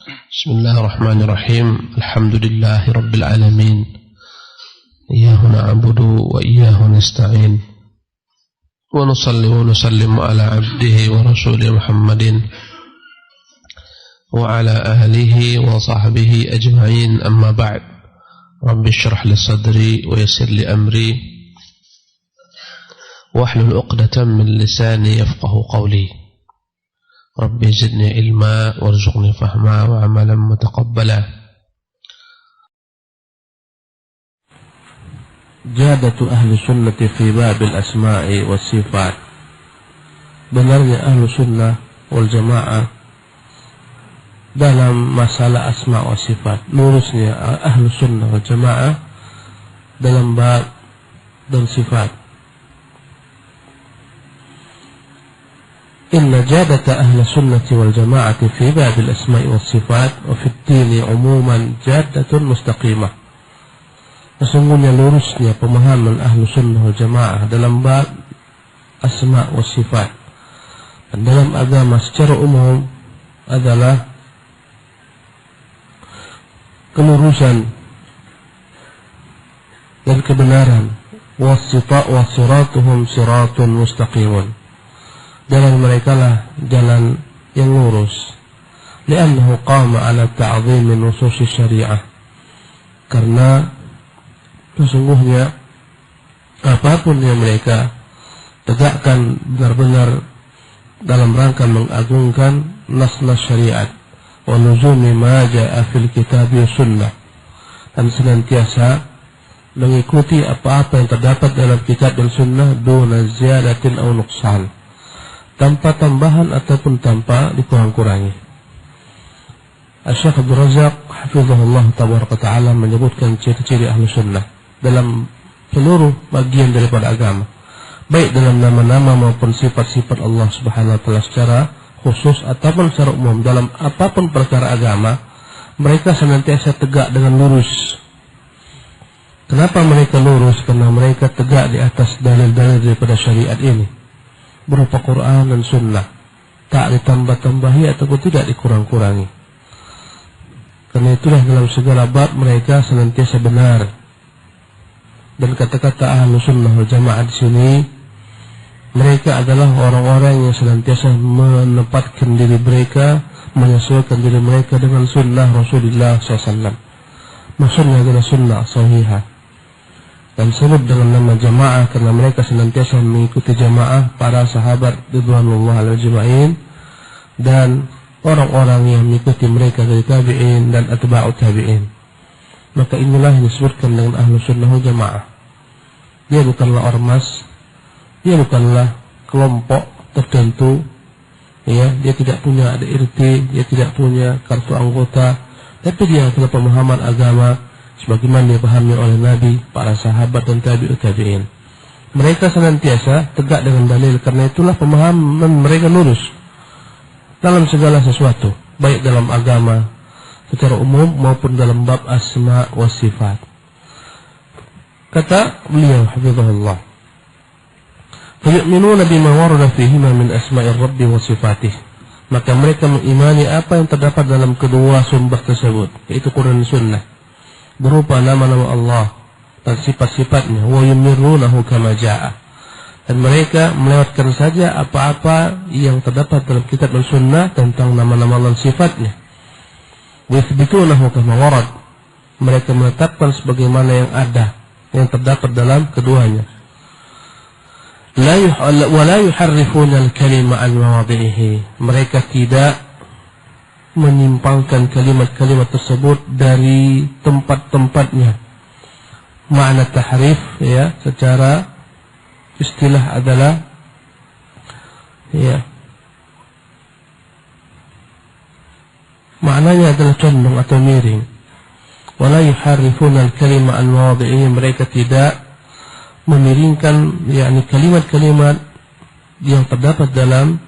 بسم الله الرحمن الرحيم. الحمد لله رب العالمين، إياه نعبد وإياه نستعين، ونصلي ونسلم على عبده ورسوله محمد وعلى آله وصحبه أجمعين. أما بعد، رب اشرح لي صدري ويسر لي أمري واحلل عقدة من لساني يفقه قولي. ربي زدني علما وارزقني فهما وعملا متقبلا. جادة أهل السنة في باب الأسماء والصفات. Benarnya ahlu sunnah wal jamaah dalam masalah asma wa sifat. Lurusnya ahlu sunnah wal jamaah dalam bab dan sifat. Inna jadata ahli sunnati wal jama'ati fi babil asma'i was sifat wa fi dini umuman jadatun mustaqimah. Sesungguhnya lurusnya pemahaman ahli sunnah wal jama'ah dalam bab asma' was sifat dan dalam agama secara umum adalah kelurusan dan kebenaran. Wasiratuhum siratun mustaqimun. Jalan mereka lah jalan yang lurus. Li'annahu qama ala ta'zimi nusus syariah. Karena sesungguhnya apapun yang mereka tegakkan benar-benar dalam rangka mengagungkan nas-nas syariat wa luzumi ma ja'a fil kitab wa sunnah, dan senantiasa mengikuti apa-apa yang terdapat dalam kitab dan sunnah duna ziyadatin aw nuqsan, tanpa tambahan ataupun tanpa dikurang-kurangi. Asy-Syaikh Abdul Razak hafizahullah tabaraka ta'ala menyebutkan ciri-ciri ahlu sunnah dalam seluruh bagian daripada agama, baik dalam nama-nama maupun sifat-sifat Allah subhanahu wa ta'ala secara khusus ataupun secara umum. Dalam apapun perkara agama, mereka senantiasa tegak dengan lurus. Kenapa mereka lurus? Karena mereka tegak di atas dalil-dalil daripada syariat ini berupa Quran dan Sunnah, tak ditambah-tambahi ataupun tidak dikurang-kurangi. Karena itulah dalam segala bab mereka senantiasa benar. Dan kata-kata ahlu sunnah wal jamaah di sini, mereka adalah orang-orang yang senantiasa menempatkan diri mereka, menyesuaikan diri mereka dengan sunnah Rasulullah SAW. Maksudnya adalah sunnah sahihah. Dan disebut dengan nama jamaah karena mereka senantiasa mengikuti jamaah para sahabat ridwanullah al-ajma'in dan orang-orang yang mengikuti mereka dari tabi'in dan atba'ut tabi'in. Maka inilah yang disebutkan dengan ahlu sunnah wal jamaah. Dia bukanlah ormas, dia bukanlah kelompok tertentu, ya, dia tidak punya ada irti, dia tidak punya kartu anggota, tapi dia adalah pemahaman agama sebagaimana dipahami oleh Nabi, para sahabat dan tabi'ut tabi'in. Mereka senantiasa tegak dengan dalil, karena itulah pemahaman mereka lurus dalam segala sesuatu, baik dalam agama secara umum maupun dalam bab asma wa sifat. Kata beliau hafizahullah, fayu'minuna bima warada fihima min asma'ir rabbi wa sifatih. Maka mereka mengimani apa yang terdapat dalam kedua sumber tersebut, yaitu Quran dan Sunnah, berupa nama-nama Allah dan sifat-sifatnya. Wa yumirrunahu kama ja'a. Dan mereka melewatkan saja apa-apa yang terdapat dalam kitab dan sunnah tentang nama-nama Allah dan sifatnya. Wa yuthbitunahu kama warad. Mereka menetapkan sebagaimana yang ada, yang terdapat dalam keduanya. Wa la yuharrifuna al-kalima an mawadhihi. Mereka tidak menyimpangkan kalimat-kalimat tersebut dari tempat-tempatnya. Makna tahrif, ya, secara istilah adalah, ya, maknanya adalah condong atau miring. Wala yuharrifuna al-kalima an mawadhihi. Mereka tidak memiringkan, yakni kalimat-kalimat yang terdapat dalam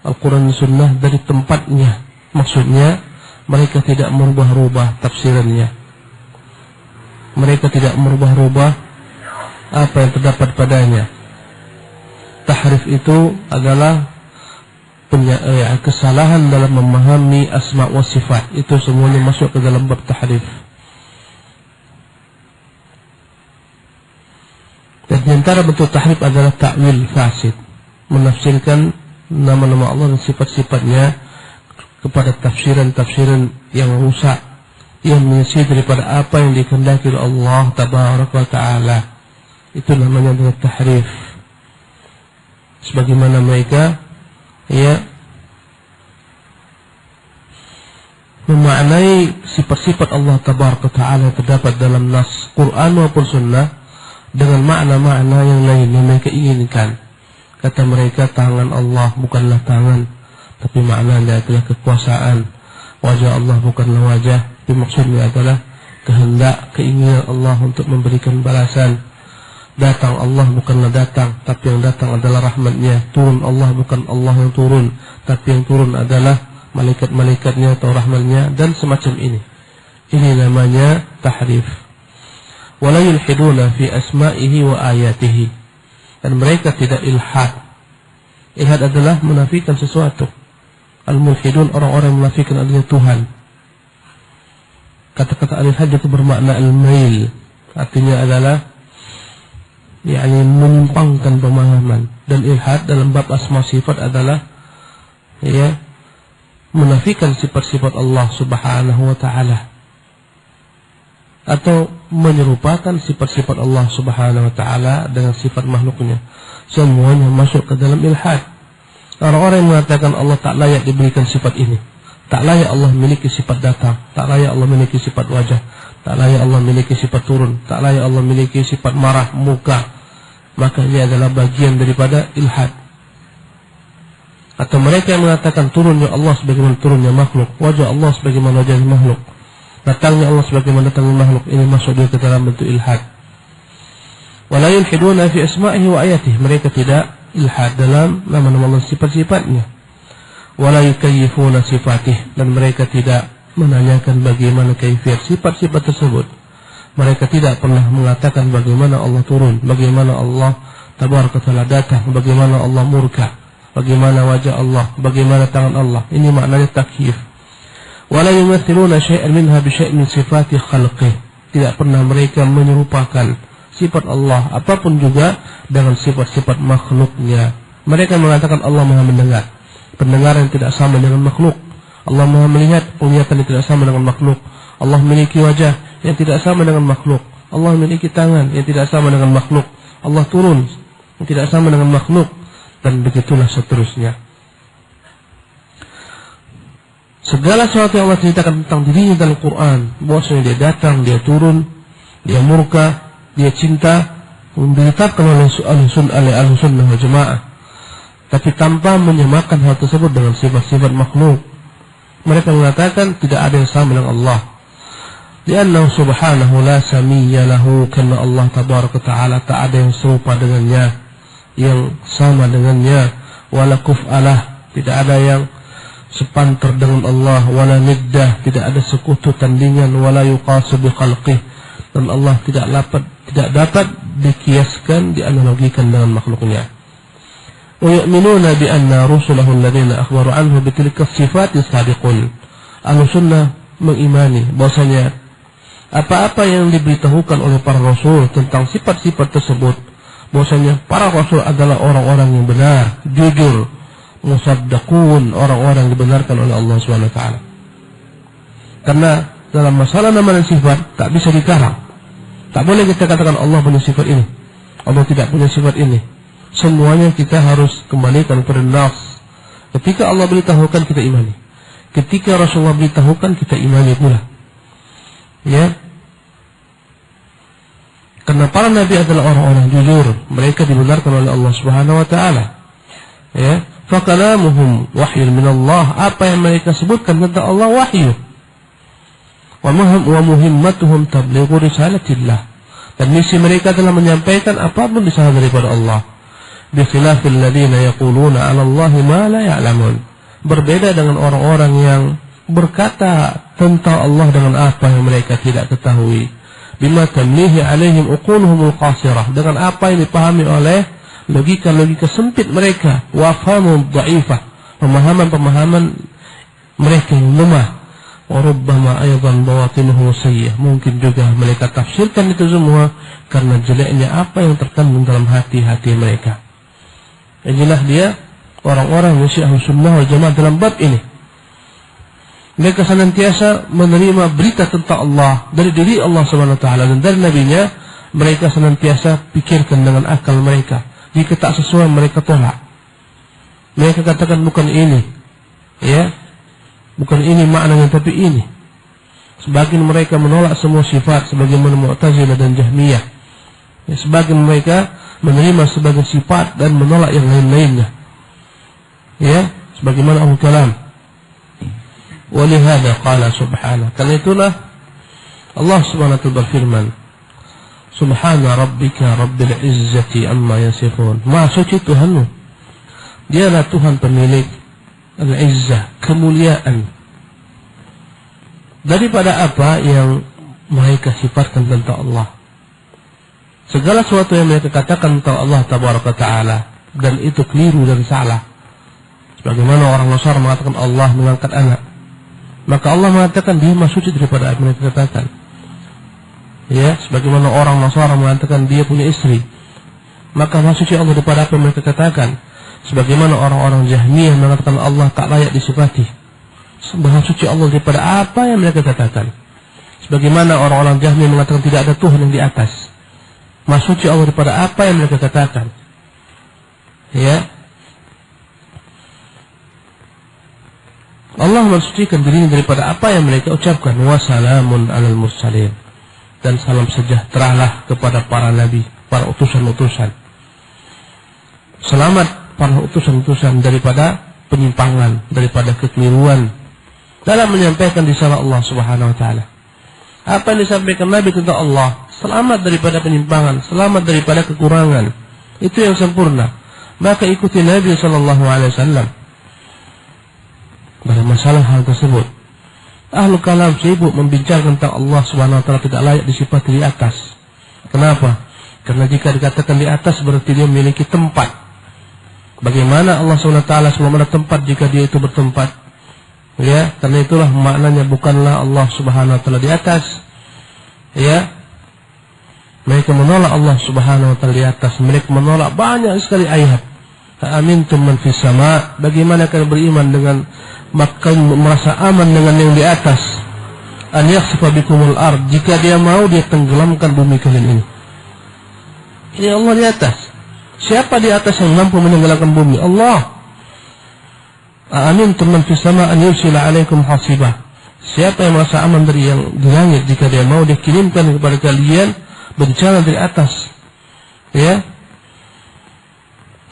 Al-Quran dan Sunnah dari tempatnya. Maksudnya mereka tidak merubah-rubah tafsirannya. Mereka tidak merubah-rubah apa yang terdapat padanya. Tahrif itu adalah kesalahan dalam memahami asma wa sifat, itu semuanya masuk ke dalam bab tahrif. Dan di antara bentuk tahrif adalah ta'wil fasid, menafsirkan nama-nama Allah dan sifat-sifatnya kepada tafsiran-tafsiran yang rusak, yang menyisih daripada apa yang dikehendaki oleh Allah tabaraka wa ta'ala. Itu namanya adalah tahrif. Sebagaimana mereka memaknai sifat-sifat Allah tabaraka wa ta'ala terdapat dalam nas Quran maupun sunnah dengan makna-makna yang lain yang mereka inginkan. Kata mereka, tangan Allah bukanlah tangan, tapi maknanya adalah kekuasaan. Wajah Allah bukanlah wajah, tapi maksudnya adalah kehendak, keinginan Allah untuk memberikan balasan. Datang Allah bukanlah datang, tapi yang datang adalah rahmatnya. Turun Allah bukan Allah yang turun, tapi yang turun adalah malaikat-malaikatnya atau rahmatnya, dan semacam ini. Ini namanya tahrif. Wala yulhiduna fi asma'ihi wa ayatihi. Dan mereka tidak ilhad. Ilhad adalah menafikan sesuatu. Al-mulhidun, orang-orang yang menafikan adanya Tuhan. Kata-kata al-ilhad itu bermakna al-mail. Artinya adalah menyimpangkan pemahaman. Dan ilhad dalam bab asma sifat adalah menafikan sifat-sifat Allah subhanahu wa ta'ala, atau menyerupakan sifat-sifat Allah subhanahu wa ta'ala dengan sifat makhluknya. Semuanya masuk ke dalam ilhad. Orang-orang yang mengatakan Allah tak layak diberikan sifat ini, tak layak Allah memiliki sifat datang, tak layak Allah memiliki sifat wajah, tak layak Allah memiliki sifat turun, tak layak Allah memiliki sifat marah, muka, maka ini adalah bagian daripada ilhad. Atau mereka yang mengatakan turunnya Allah sebagaimana turunnya makhluk, wajah Allah sebagaimana wajah makhluk, datangnya Allah sebagaimana datangnya makhluk, ini masuk dia ke dalam bentuk ilhad. Wala yulhiduna fi asma'ihi wa ayatihi, mereka tidak ilhad dalam nama-nama Allah, sifat-sifatnya. Wala yukayyifuna sifatih, dan mereka tidak menanyakan bagaimana kaifiyat sifat-sifat tersebut. Mereka tidak pernah mengatakan bagaimana Allah turun, bagaimana Allah tabaraka ta'ala datang, bagaimana Allah murka, bagaimana wajah Allah, bagaimana tangan Allah. Ini maknanya takyif. Wala yumathiluna syai'an minha bi syai' min sifati khalqih, tidak pernah mereka menyerupakan sifat Allah apapun juga dengan sifat-sifat makhluknya. Mereka mengatakan Allah Maha mendengar, pendengaran yang tidak sama dengan makhluk. Allah Maha melihat, penglihatan yang tidak sama dengan makhluk. Allah memiliki wajah yang tidak sama dengan makhluk. Allah memiliki tangan yang tidak sama dengan makhluk. Allah turun yang tidak sama dengan makhluk, dan begitulah seterusnya. Segala sesuatu yang Allah ceritakan tentang dirinya dalam Quran, bahwasanya dia datang, dia turun, dia murka, dia cinta, ditetapkan oleh Ahlussunnah wal Jamaah, tapi tanpa menyamakan hal tersebut dengan sifat-sifat makhluk. Mereka mengatakan tidak ada yang sama dengan Allah. Liannahu subhanahu la samiyya lahu, karena Allah tabaraka ta'ala tak ada yang serupa dengannya, yang sama dengannya. Wala kuf'alah, tidak ada yang sepantar dengan Allah. Wala niddah, tidak ada sekutu tandingan. Wala yuqasu bi khalqih, dan Allah tidak dapat dikiaskan, dianalogikan dengan makhluknya. Wa yu'minuna bi anna rusulahu alladhina akhbaru anhu bi tilka sifati sadiqun. Ahlussunnah mengimani bahwasanya apa-apa yang diberitahukan oleh para rasul tentang sifat-sifat tersebut, bahwasanya para rasul adalah orang-orang yang benar, jujur, musaddaqun, orang-orang yang dibenarkan oleh Allah Subhanahu wa taala. Karena dalam masalah nama dan sifat tak bisa dikarang. Tak boleh kita katakan Allah punya sifat ini, Allah tidak punya sifat ini. Semuanya kita harus kembalikan kepada nas. Ketika Allah beritahukan, kita imani. Ketika Rasulullah beritahukan, kita imani pula. Ya. Karena para nabi adalah orang-orang jujur, mereka dibenarkan oleh Allah Subhanahu wa taala. Ya. Fa kalamuhum wahyun min Allah, apa yang mereka sebutkan tentang Allah wahyu. Wa muhimmatuhum tablighu risalatillah, dan misi mereka adalah menyampaikan apapun risalah daripada Allah. Bi khilafil ladzina yaquluna 'ala Allahi ma la ya'lamun, berbeda dengan orang-orang yang berkata tentang Allah dengan apa yang mereka tidak ketahui. Bima tamlihi 'alaihim uquluhumul qasirah, dengan apa yang dipahami oleh logika-logika sempit mereka, wa fahmum dha'ifah, pemahaman-pemahaman mereka yang lemah. Wa rubbama aydan bawatinuhu sayyah, mungkin juga mereka tafsirkan itu semua karena jeleknya apa yang terkandung dalam hati-hati mereka. Inilah dia orang-orang yang Syiah Sunnah wal Jamaah dalam bab ini. Mereka senantiasa menerima berita tentang Allah dari diri Allah Subhanahu wa taala dan dari nabinya. Mereka senantiasa pikirkan dengan akal mereka. Jika tak sesuai mereka tolak. Mereka katakan bukan ini, ya, bukan ini maknanya, tapi ini. Sebagian mereka menolak semua sifat, sebagaimana Mu'tazilah dan Jahmiyah. Ya, sebagian mereka menerima sebagai sifat dan menolak yang lain-lainnya. Ya, sebagaimana Ahlul Kalam. Walihada qala subhanahu. Karena itulah Allah Subhanahu wa taala berfirman, Subhana rabbika rabbil izzati amma yasifun. Maha suci Tuhanmu. Dialah Tuhan pemilik al-izzah, kemuliaan. Daripada apa yang mereka sifatkan tentang Allah. Segala sesuatu yang mereka katakan tentang Allah Tabaraka Ta'ala, dan itu keliru dan salah. Sebagaimana orang Nasara mengatakan Allah mengangkat anak, maka Allah mengatakan dia maha suci daripada apa yang mereka katakan. Ya, sebagaimana orang Nasara mengatakan dia punya istri, maka maha suci Allah daripada apa yang mereka katakan. Sebagaimana orang-orang Jahmiyah mengatakan Allah tak layak disifati, maha suci Allah daripada apa yang mereka katakan. Sebagaimana orang-orang Jahmiyah mengatakan tidak ada Tuhan yang di atas, maha suci Allah daripada apa yang mereka katakan. Ya, Allah mensucikan dirinya daripada apa yang mereka ucapkan. Wassalamun alal mursalin, dan salam sejahteralah kepada para nabi, para utusan-utusan. Selamat para utusan-utusan daripada penyimpangan, daripada kekeliruan dalam menyampaikan risalah Allah Subhanahu wa taala. Apa yang disampaikan Nabi tentang Allah, selamat daripada penyimpangan, selamat daripada kekurangan. Itu yang sempurna. Maka ikuti Nabi sallallahu alaihi wasallam dalam masalah hal tersebut. Ahlul Kalam sibuk membincangkan tentang Allah Subhanahu wa taala tidak layak disifati di atas. Kenapa? Karena jika dikatakan di atas berarti dia memiliki tempat. Bagaimana Allah SWT sebagaimana tempat jika dia itu bertempat? Ya, karena itulah maknanya bukanlah Allah Subhanahu wa taala di atas. Ya. Mereka menolak Allah Subhanahu wa taala di atas. Mereka menolak banyak sekali ayat. Amintum man fis sama, bagaimana kalian beriman dengan maka merasa aman dengan yang di atas? An yakhsifa bikumul ard, jika dia mau dia tenggelamkan bumi kalian ini. Ini Allah di atas. Siapa di atas yang mampu menenggelamkan bumi? Allah. Amintum man fis sama an yursila alaikum hasibah. Siapa yang merasa aman dari yang di langit jika dia mau dia kirimkan kepada kalian bencana dari atas? Ya.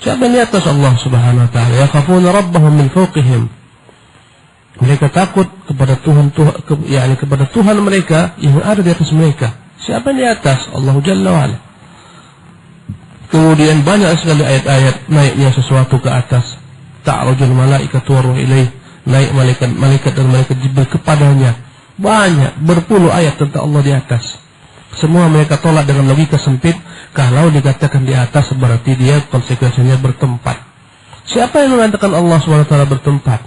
Siapa yang di atas? Allah Subhanahu wa taala. Yakhafuna rabbahum min fawqihim. Mereka takut kepada kepada Tuhan mereka yang ada di atas mereka. Siapa yang di atas? Allah Jalla wa ala. Kemudian banyak sekali ayat-ayat naiknya sesuatu ke atas. Ta'rujul malaikatu waruh ilaih, naik malaikat dan malaikat Jibril kepadanya. Banyak, berpuluh ayat tentang Allah di atas. Semua mereka tolak dengan logika sempit. Kalau dikatakan di atas berarti dia konsekuensinya bertempat. Siapa yang mengatakan Allah SWT bertempat?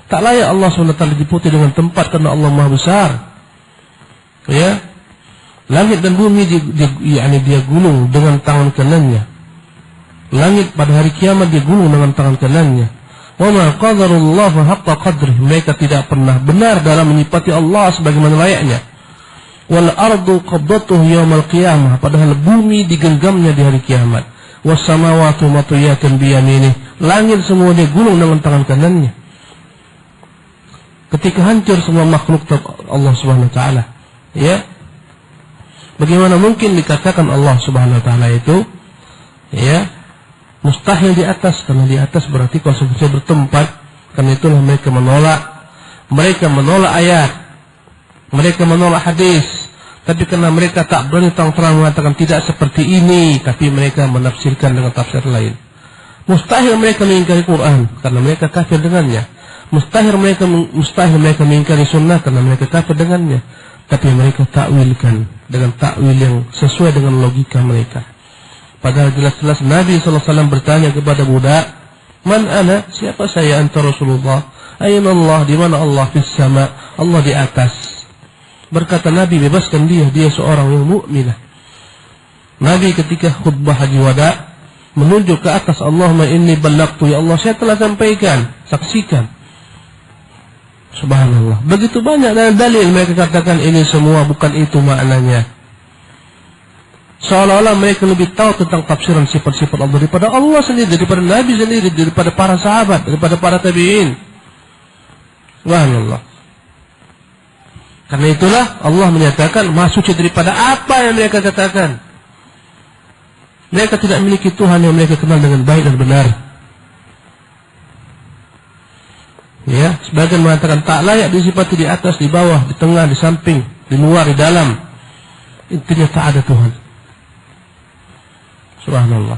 Tak layak Allah SWT diputi dengan tempat karena Allah Maha Besar. Ya, langit dan bumi dia gulung dengan tangan kanannya. Langit pada hari kiamat dia gulung dengan tangan kanannya. Wa ma qadarullah haqqa qadrih, mereka tidak pernah benar dalam menyifati Allah sebagaimana layaknya. Wal ardu qabdatuhu yaumal qiyamah, padahal bumi digenggamnya di hari kiamat. Was samawati matwiyatun bi yaminih, langit semua dia gulung dengan tangan kanannya. Ketika hancur semua makhluk Allah Subhanahu wa taala, ya. Bagaimana mungkin dikatakan Allah Subhanahu wa taala itu ya mustahil di atas? Karena di atas berarti konsekuensinya bertempat. Karena itulah mereka menolak ayat, mereka menolak hadis. Tapi karena mereka tak berani terang-terang mengatakan tidak seperti ini, tapi mereka menafsirkan dengan tafsir lain. Mustahil mereka mengingkari Quran karena mereka kafir dengannya. Mustahil mereka mengingkari sunnah karena mereka kafir dengannya. Tapi mereka takwilkan dengan takwil yang sesuai dengan logika mereka. Padahal jelas-jelas Nabi SAW bertanya kepada budak, Man ana? Siapa saya? Anta Rasulullah. Aina Allah? Di mana Allah? Fis sama. Allah di atas. Berkata Nabi, bebaskan dia. Dia seorang yang mukminah. Nabi ketika khutbah haji wada menunjuk ke atas, Allahumma inni ballaqtu, ya Allah saya telah sampaikan, saksikan. Subhanallah. Begitu banyak dalil mereka katakan ini semua bukan itu maknanya. Seolah-olah mereka lebih tahu tentang tafsiran sifat-sifat Allah daripada Allah sendiri, daripada Nabi sendiri, daripada para sahabat, daripada para tabi'in. Subhanallah. Karena itulah Allah menyatakan maha suci daripada apa yang mereka katakan. Mereka tidak memiliki Tuhan yang mereka kenal dengan baik dan benar. Ya, sebagian mengatakan tak layak disifati di atas, di bawah, di tengah, di samping, di luar, di dalam. Intinya tak ada Tuhan. Subhanallah.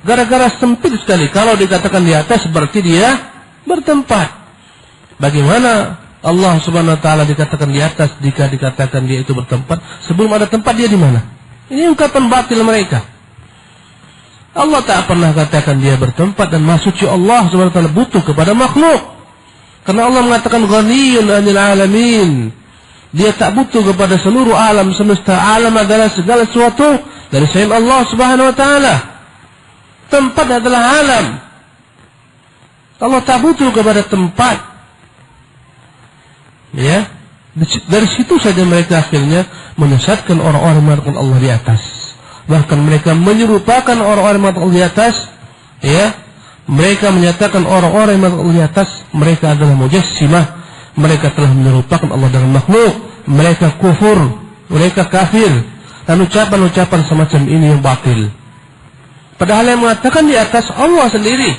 Gara-gara sempit sekali. Kalau dikatakan di atas berarti dia bertempat. Bagaimana Allah Subhanahu wa taala dikatakan di atas jika dikatakan dia itu bertempat? Sebelum ada tempat dia di mana? Ini ungkapan batil mereka. Allah tak pernah katakan dia bertempat, dan maha suci Allah Subhanahu wa taala butuh kepada makhluk. Karena Allah mengatakan ghaniyun 'anil 'alamin. Dia tak butuh kepada seluruh alam semesta. Alam adalah segala sesuatu dari selain Allah Subhanahu wa taala. Tempat adalah alam. Allah tak butuh kepada tempat. Ya, dari situ saja mereka akhirnya menyesatkan orang-orang yang mengatakan Allah di atas. Bahkan mereka menyerupakan orang-orang yang mengatakan Allah di atas. Ya, mereka menyatakan orang-orang yang mengatakan Allah di atas mereka adalah mujassimah. Mereka telah menyerupakan Allah dengan makhluk. Mereka kufur, mereka kafir. Dan ucapan-ucapan semacam ini yang batil. Padahal yang mengatakan di atas Allah sendiri,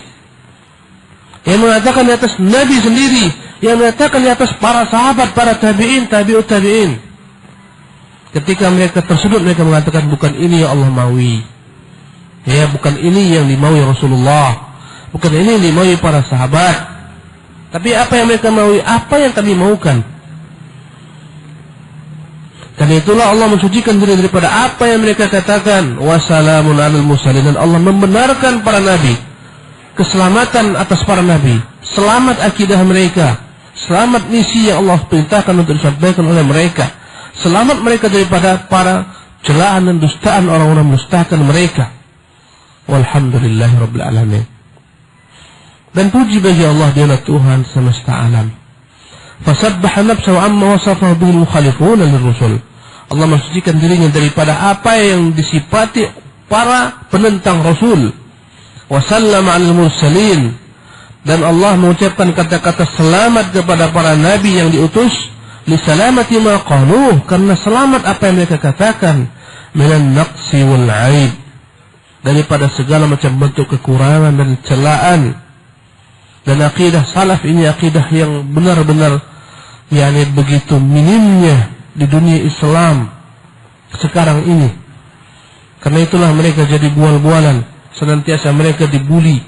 yang mengatakan di atas Nabi sendiri, yang mengatakan di atas para sahabat, para tabi'in, tabi'ut tabi'in. Ketika mereka tersebut, mereka mengatakan bukan ini yang Allah maui. Ya, bukan ini yang dimaui Rasulullah. Bukan ini yang dimaui para sahabat. Tapi apa yang mereka maui? Apa yang kami maukan? Karena itulah Allah mensucikan diri daripada apa yang mereka katakan. Wassalamun alal mursalin. Dan Allah membenarkan para nabi. Keselamatan atas para nabi. Selamat akidah mereka. Selamat misi yang Allah perintahkan untuk disampaikan oleh mereka. Selamat mereka daripada para celaan dan dustaan orang-orang mendustakan mereka. Walhamdulillahi rabbil alamin. Dan puji bagi Allah, dialah Tuhan semesta alam. Fasabbaha nafsahu amma wasafahu bil mukhalifun lirrusul. Allah mensucikan dirinya daripada apa yang disifati para penentang Rasul. Wa sallama 'alal mursalin. Dan Allah mengucapkan kata-kata selamat kepada para nabi yang diutus. Li salamati ma qaluh, karena selamat apa yang mereka katakan. Minan naqsi wal 'aib, daripada segala macam bentuk kekurangan dan celaan. Dan akidah salaf ini akidah yang benar-benar yakni begitu minimnya di dunia Islam sekarang ini. Karena itulah mereka jadi bual-bualan, senantiasa mereka dibuli.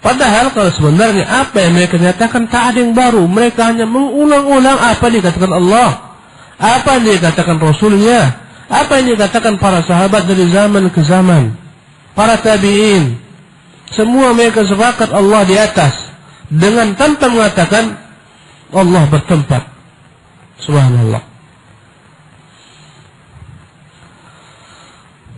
Padahal kalau sebenarnya apa yang mereka nyatakan tak ada yang baru. Mereka hanya mengulang-ulang apa yang dikatakan Allah, apa yang dikatakan Rasulnya, apa yang dikatakan para sahabat dari zaman ke zaman, para tabi'in. Semua mereka sepakat Allah di atas, dengan tanpa mengatakan Allah bertempat. Subhanallah.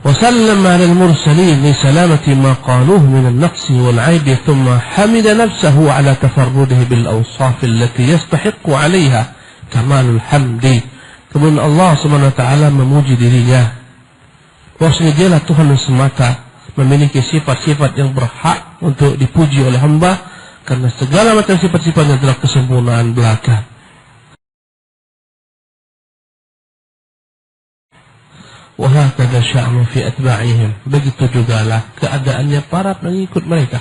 وسلم على المرسلين لسلامة ما قالوه من النقص والعيب ثم حمد نفسه على تفرده بالأوصاف التي يستحق عليها كمال الحمد. Kemudian Allah Subhanahu wa taala memuji dirinya. Bahwasanya dialah Tuhan yang semata, memiliki sifat-sifat yang berhak untuk dipuji oleh hamba, karena segala macam sifat-sifatnya adalah kesempurnaan belaka. Wahakadha sya'nu fi atba'ihim. Begitu jugalah keadaannya para pengikut mereka.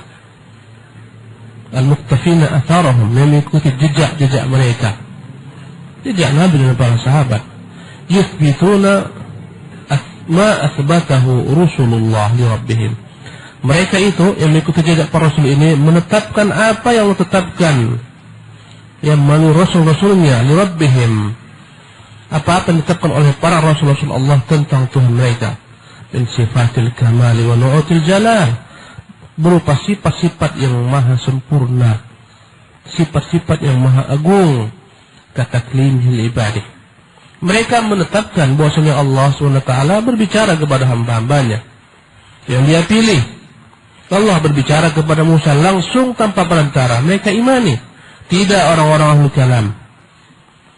Al-muqtafina atharahum, mengikuti jejak-jejak mereka. Jejak Nabi dan para sahabat. Yuthbituna ma athbatahu Rasulullah li rabbihim. Mereka itu yang mengikuti jejak para rasul ini menetapkan apa yang Allah tetapkan, yang melalui rasul-rasulnya li rabbihim. Apa-apa yang ditetapkan oleh para rasul-rasul Allah tentang Tuhan mereka, min sifatil kamali wa nu'util jalal, berupa sifat-sifat yang maha sempurna, sifat-sifat yang maha agung, kataklimil ibadah. Mereka menetapkan bahwasanya Allah SWT berbicara kepada hamba-hambanya yang Dia pilih. Allah berbicara kepada Musa langsung tanpa perantara. Mereka imani. Tidak orang-orang ahli kalam.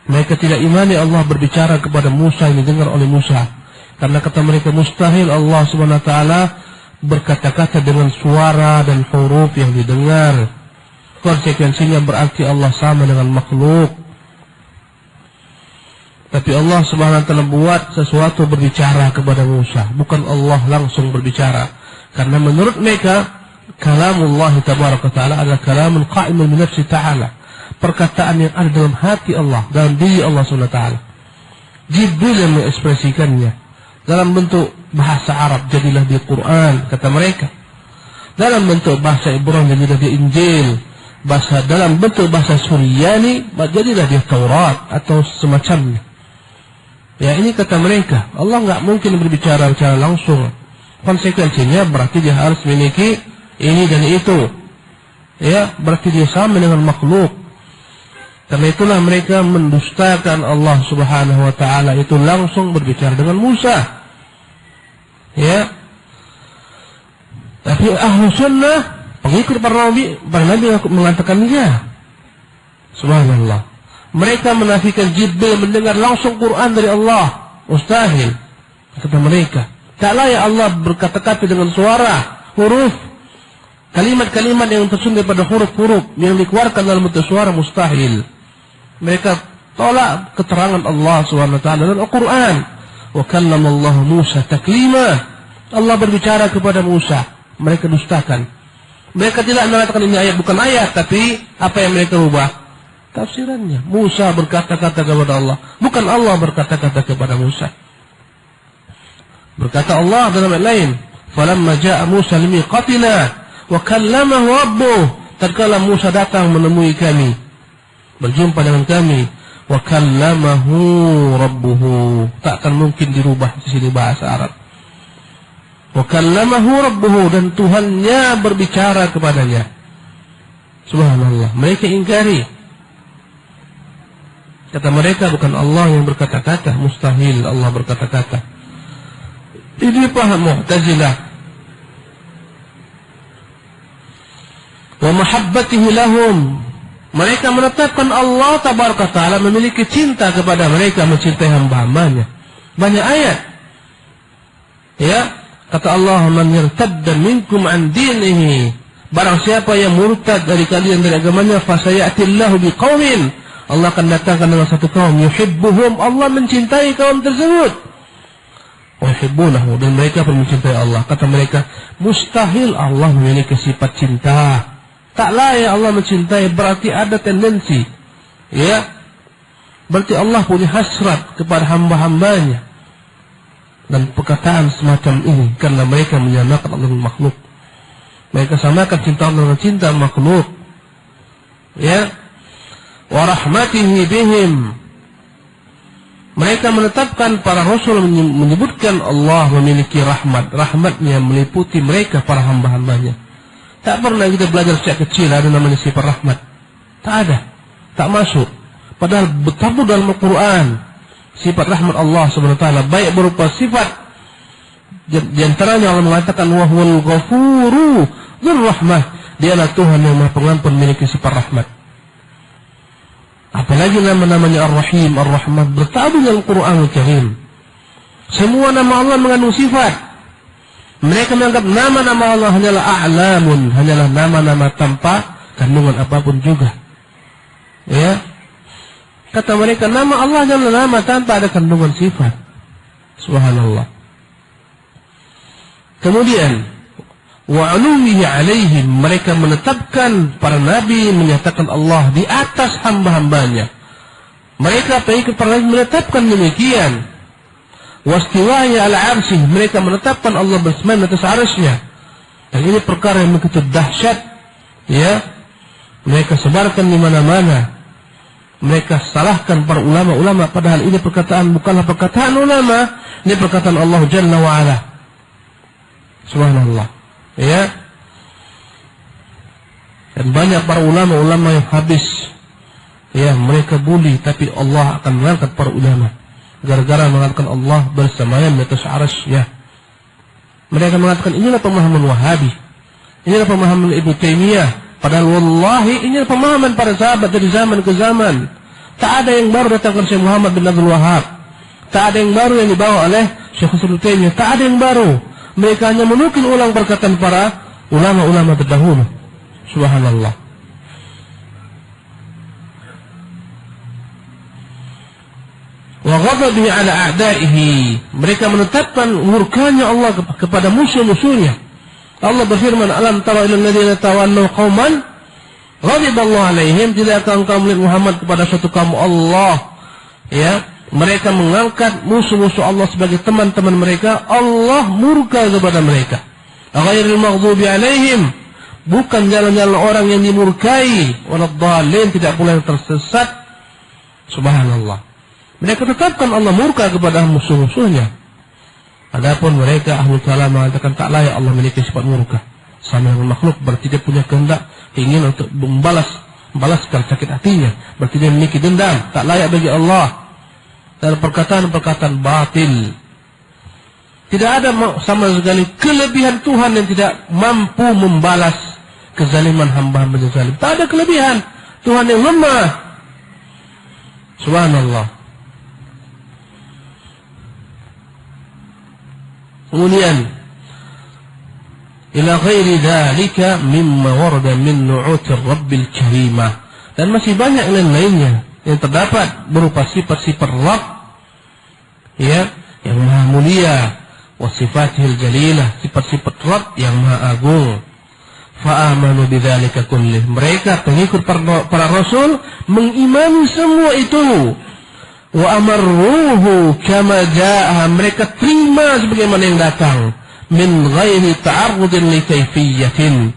Mereka tidak imani Allah berbicara kepada Musa yang didengar oleh Musa. Karena kata mereka mustahil Allah SWT berkata-kata dengan suara dan huruf yang didengar. Konsekuensinya berarti Allah sama dengan makhluk. Tapi Allah SWT buat sesuatu berbicara kepada Musa, bukan Allah langsung berbicara. Karena menurut mereka kalamullah tabaraka ta'ala adalah kalamun qa'imun bi nafsi ta'ala, perkataan yang ada dalam hati Allah, dalam diri Allah SWT. Jibril yang mengekspresikannya dalam bentuk bahasa Arab, jadilah di Quran, kata mereka. Dalam bentuk bahasa Ibrani, jadilah di Injil. Dalam bentuk bahasa Suryani, jadilah di Taurat atau semacamnya. Ya, ini kata mereka. Allah nggak mungkin berbicara secara langsung. Konsekuensinya berarti Dia harus memiliki ini dan itu. Ya, berarti Dia sama dengan makhluk. Karena itulah mereka mendustakan Allah Subhanahu wa taala itu langsung berbicara dengan Musa. Ya. Tapi ahlu sunnah, pengikut para nabi mengatakan ya. Subhanallah. Mereka menafikan Jibril mendengar langsung Quran dari Allah. Mustahil. Kata mereka. Tak layak Allah berkata-kata dengan suara, huruf. Kalimat-kalimat yang tersusun daripada huruf-huruf yang dikeluarkan dalam bentuk suara, mustahil. Mereka tolak keterangan Allah SWT dalam Al-Quran. Wa kallamallahu Musa taklima. Allah berbicara kepada Musa. Mereka dustakan. Mereka tidak mengatakan ini ayat, bukan ayat. Tapi apa yang mereka ubah? Tafsirannya. Musa berkata-kata kepada Allah, bukan Allah berkata-kata kepada Musa. Berkata Allah dalam ayat lain, falamma jaa Musa limiqatina wa kallamahu rabbuh. Tatkala Musa datang menemui kami, berjumpa dengan kami, wa kallamahu rabbuhu. Tak akan mungkin dirubah di sini bahasa Arab. Wa kallamahu rabbuhu, dan Tuhannya berbicara kepadanya. Subhanallah. Mereka ingkari. Kata mereka bukan Allah yang berkata-kata, mustahil Allah berkata-kata. Ini paham Mu'tazilah. Wa mahabbatihi lahum. Mereka menetapkan Allah tabaraka ta'ala memiliki cinta kepada mereka, mencintai hamba-hambanya. Banyak ayat. Ya, kata Allah, man yartadda minkum an dinihi. Barang siapa yang murtad dari kalian dari agamanya, fasayatillahu biqaumin. Allah akan datangkan dengan satu kaum, yuhibbuhum, Allah mencintai kaum tersebut. Wa yuhibbunahu, dan mereka pun mencintai Allah. Kata mereka, mustahil Allah memiliki sifat cinta. Tak layak Allah mencintai, berarti ada tendensi. Ya. Berarti Allah punya hasrat kepada hamba-hambanya. Dan perkataan semacam ini karena mereka menyamakan Allah dengan makhluk. Mereka samakan cinta Allah dengan cinta makhluk. Ya. Wa rahmatihi bihim. Mereka menetapkan, para rasul menyebutkan Allah memiliki rahmat. Rahmatnya meliputi mereka, para hamba-hambanya. Tak pernah kita belajar sejak kecil ada namanya sifat rahmat. Tak ada. Tak masuk. Padahal betapa dalam Al-Quran sifat rahmat Allah SWT, baik berupa sifat. Di antaranya Allah mengatakan wa huwal ghafuru dzur rahmah. Dialah Tuhan yang Maha Pengampun, memiliki sifat rahmat. Apalagi nama-namanya Ar-Rahim, Ar-Rahman bertabu dalam Quran Al-Karim. Semua nama Allah mengandung sifat. Mereka menganggap nama-nama Allah hanyalah a'lamun, hanyalah nama-nama tanpa kandungan apapun juga. Ya. Kata mereka, nama Allah hanyalah nama tanpa ada kandungan sifat. Subhanallah. Kemudian wa'alumihi alaihim, mereka menetapkan para nabi menyatakan Allah di atas hamba-hambanya. Mereka pengikut para nabi menetapkan demikian. Wastiwaya ala arsyih, mereka menetapkan Allah bersemayam atas arsy-Nya. Dan ini perkara yang begitu dahsyat. Ya, mereka sebarkan di mana-mana. Mereka salahkan para ulama-ulama, padahal ini perkataan bukanlah perkataan ulama, ini perkataan Allah Jalla wa Ala. Subhanallah. Ya. Dan banyak para ulama-ulama yang habis, ya, mereka bully, tapi Allah akan mengangkat para ulama gara-gara mengatakan Allah bersemayam di atas arasy-Nya. Mereka mengatakan inilah pemahaman Wahabi, inilah pemahaman Ibnu Taimiyah. Padahal wallahi inilah pemahaman para sahabat dari zaman ke zaman. Tak ada yang baru datang dari Syekh Muhammad bin Abdul Wahhab, tak ada yang baru yang dibawa oleh Syekh Ibnu Taimiyah, tak ada yang baru. Mereka hanya menukil ulang perkataan para ulama-ulama terdahulu. Subhanallah. Wa ghadabihi ala a'da'ihi, mereka menetapkan murkanya Allah kepada musuh-musuhnya. Allah berfirman, alam tara ilal ladzina tawallaw qauman ghadiballahu alaihim, tidak akan engkau melihat Muhammad kepada suatu kaum Allah, ya, mereka mengangkat musuh-musuh Allah sebagai teman-teman mereka, Allah murka kepada mereka. Ghairil maghdubi alaihim, bukan jalan-jalan orang yang dimurkai, waladhdallin, tidak pula yang tersesat. Subhanallah. Mereka tetapkan Allah murka kepada musuh-musuhnya. Adapun mereka Ahlul Kalam mengatakan tak layak Allah memiliki sifat murka. Sama dengan makhluk, berarti dia punya kehendak, ingin untuk membalaskan sakit hatinya, berarti dia memiliki dendam, tak layak bagi Allah. Dan perkataan-perkataan batil. Tidak ada sama sekali kelebihan Tuhan yang tidak mampu membalas kezaliman hamba-hamba yang zalim. Tak ada kelebihan Tuhan yang lemah. Subhanallah. Kemudian ila ghairi dzalika mimma warada min nu'utir rabbil karimah, dan masih banyak lain-lainnya yang terdapat berupa sifat-sifat Rabb, ya, yang maha mulia, wa sifatihil jalilah, sifat-sifat Rabb yang maha agung. Fa amanu bidzalika kullih, mereka pengikut para rasul mengimani semua itu. Wa amarruhu kama jaa, mereka terima sebagaimana yang datang, min ghairi ta'arrudin li kaifiyatin.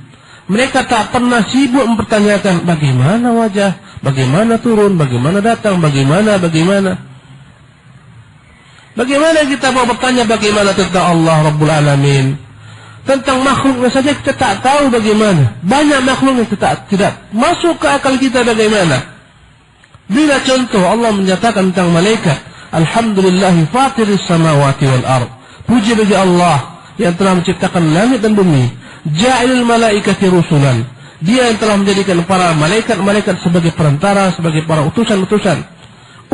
Mereka tak pernah sibuk mempertanyakan bagaimana wajah, bagaimana turun, bagaimana datang, bagaimana. Bagaimana kita mau bertanya bagaimana tentang Allah Rabbul Alamin? Tentang makhluknya saja kita tak tahu bagaimana. Banyak makhluknya kita tidak masuk ke akal kita bagaimana. Bila contoh Allah menyatakan tentang malaikat, alhamdulillahi fatiris samawati wal ard, puji bagi Allah yang telah menciptakan langit dan bumi, ja'ilul malaikati rusulan, dia yang telah menjadikan para malaikat sebagai perantara, sebagai para utusan-utusan.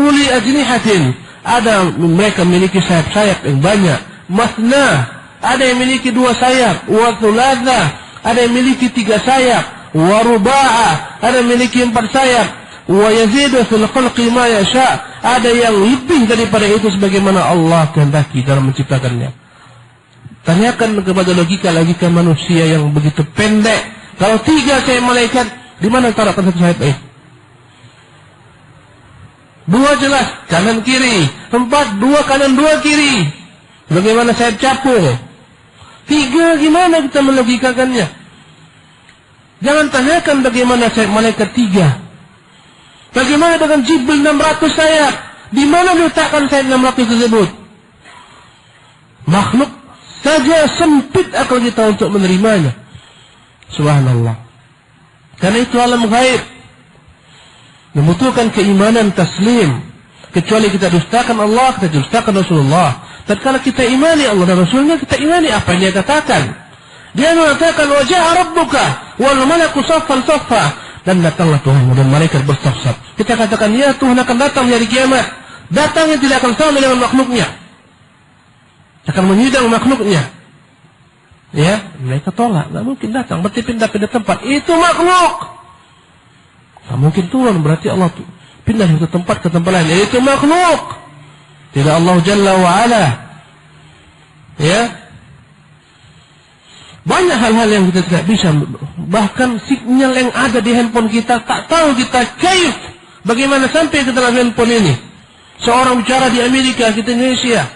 Uli ajnihatin, ada mereka memiliki sayap-sayap yang banyak. Masna, ada yang memiliki 2 sayap. Wa thulatha, ada yang memiliki 3 sayap. Wa ruba'a, ada yang memiliki 4 sayap. Wa yazidu fil khalqi ma yasha, ada yang lebih daripada itu sebagaimana Allah kehendaki dalam menciptakannya. Tanyakan kepada logika manusia yang begitu pendek. Kalau 3 sayap malaikat, di mana taruhkan 1 sayap? 2 jelas, kanan kiri. 4, 2 kanan 2 kiri. Bagaimana sayap capung? 3, gimana kita melogikakannya? Jangan tanyakan bagaimana sayap malaikat 3. Bagaimana dengan Jibril 600 sayap? Di mana diletakkan sayap 600 tersebut? Makhluk saja sempit akal kita untuk menerimanya. Subhanallah. Karena itu alam ghaib, membutuhkan keimanan taslim. Kecuali kita dustakan Allah, kita dustakan Rasulullah. Tatkala kita imani Allah dan Rasulnya, kita imani apa yang dia katakan. Dia mengatakan wajah rabbuka wal malaku saffan saffa, dan datanglah Tuhan dan malaikat bersaf-saf. Kita katakan ya Tuhan akan datang di hari kiamat. Datangnya tidak akan sama dengan makhluknya, akan menyidang makhluknya. Ya, mereka tolak, nggak mungkin datang, berarti pindah-pindah tempat. Itu makhluk. Nggak mungkin turun, berarti Allah pindah ke tempat lain. Itu makhluk. Tidak Allah Jalla wa Ala. Ya. Banyak hal-hal yang kita tidak bisa. Bahkan sinyal yang ada di handphone kita, tak tahu kita kaif bagaimana sampai ke dalam handphone ini. Seorang bicara di Amerika, kita Indonesia.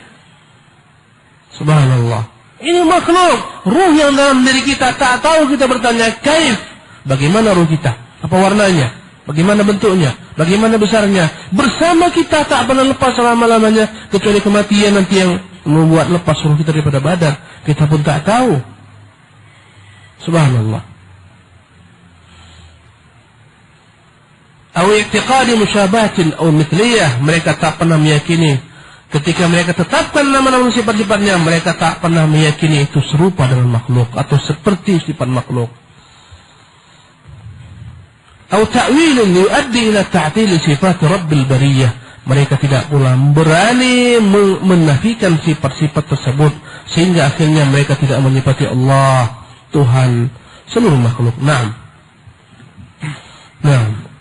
Subhanallah. Ini makhluk. Ruh yang dalam diri kita, tak tahu kita bertanya kaif. Bagaimana ruh kita? Apa warnanya? Bagaimana bentuknya? Bagaimana besarnya? Bersama kita tak pernah lepas selama-lamanya. Kecuali kematian nanti yang membuat lepas ruh kita daripada badan. Kita pun tak tahu. Subhanallah. Atau i'tiqadi musyabahatin atau mithliyah, mereka tak pernah meyakini ketika mereka tetapkan nama-nama sifat-sifatnya, mereka tak pernah meyakini itu serupa dengan makhluk atau seperti sifat makhluk. Atau ta'wilun yuaddi ila ta'til sifat Rabbil bariyah, mereka tidak pula berani menafikan sifat-sifat tersebut sehingga akhirnya mereka tidak menyifati Allah Tuhan seluruh makhluk. Naam.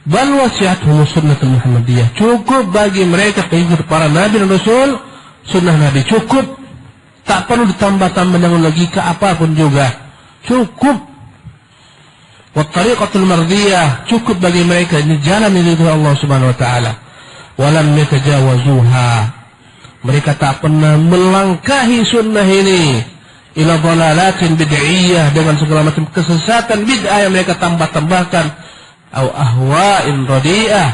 Bal wasi'atuhum sunnatul Muhammadiyah, cukup bagi mereka pengikut para nabi dan rasul, sunnah nabi cukup, tak perlu ditambah-tambah dengan logika apapun juga, cukup. Wa tariqatul mardiyah, cukup bagi mereka, ini jalan yang diridhoi Allah Subhanahu wa taala. Walam yatajawazuha, mereka tak pernah melangkahi sunnah ini ila dhalalatin bid'iyah, dengan segala macam kesesatan bid'ah yang mereka tambah-tambahkan, atau ahwa'in radi'ah,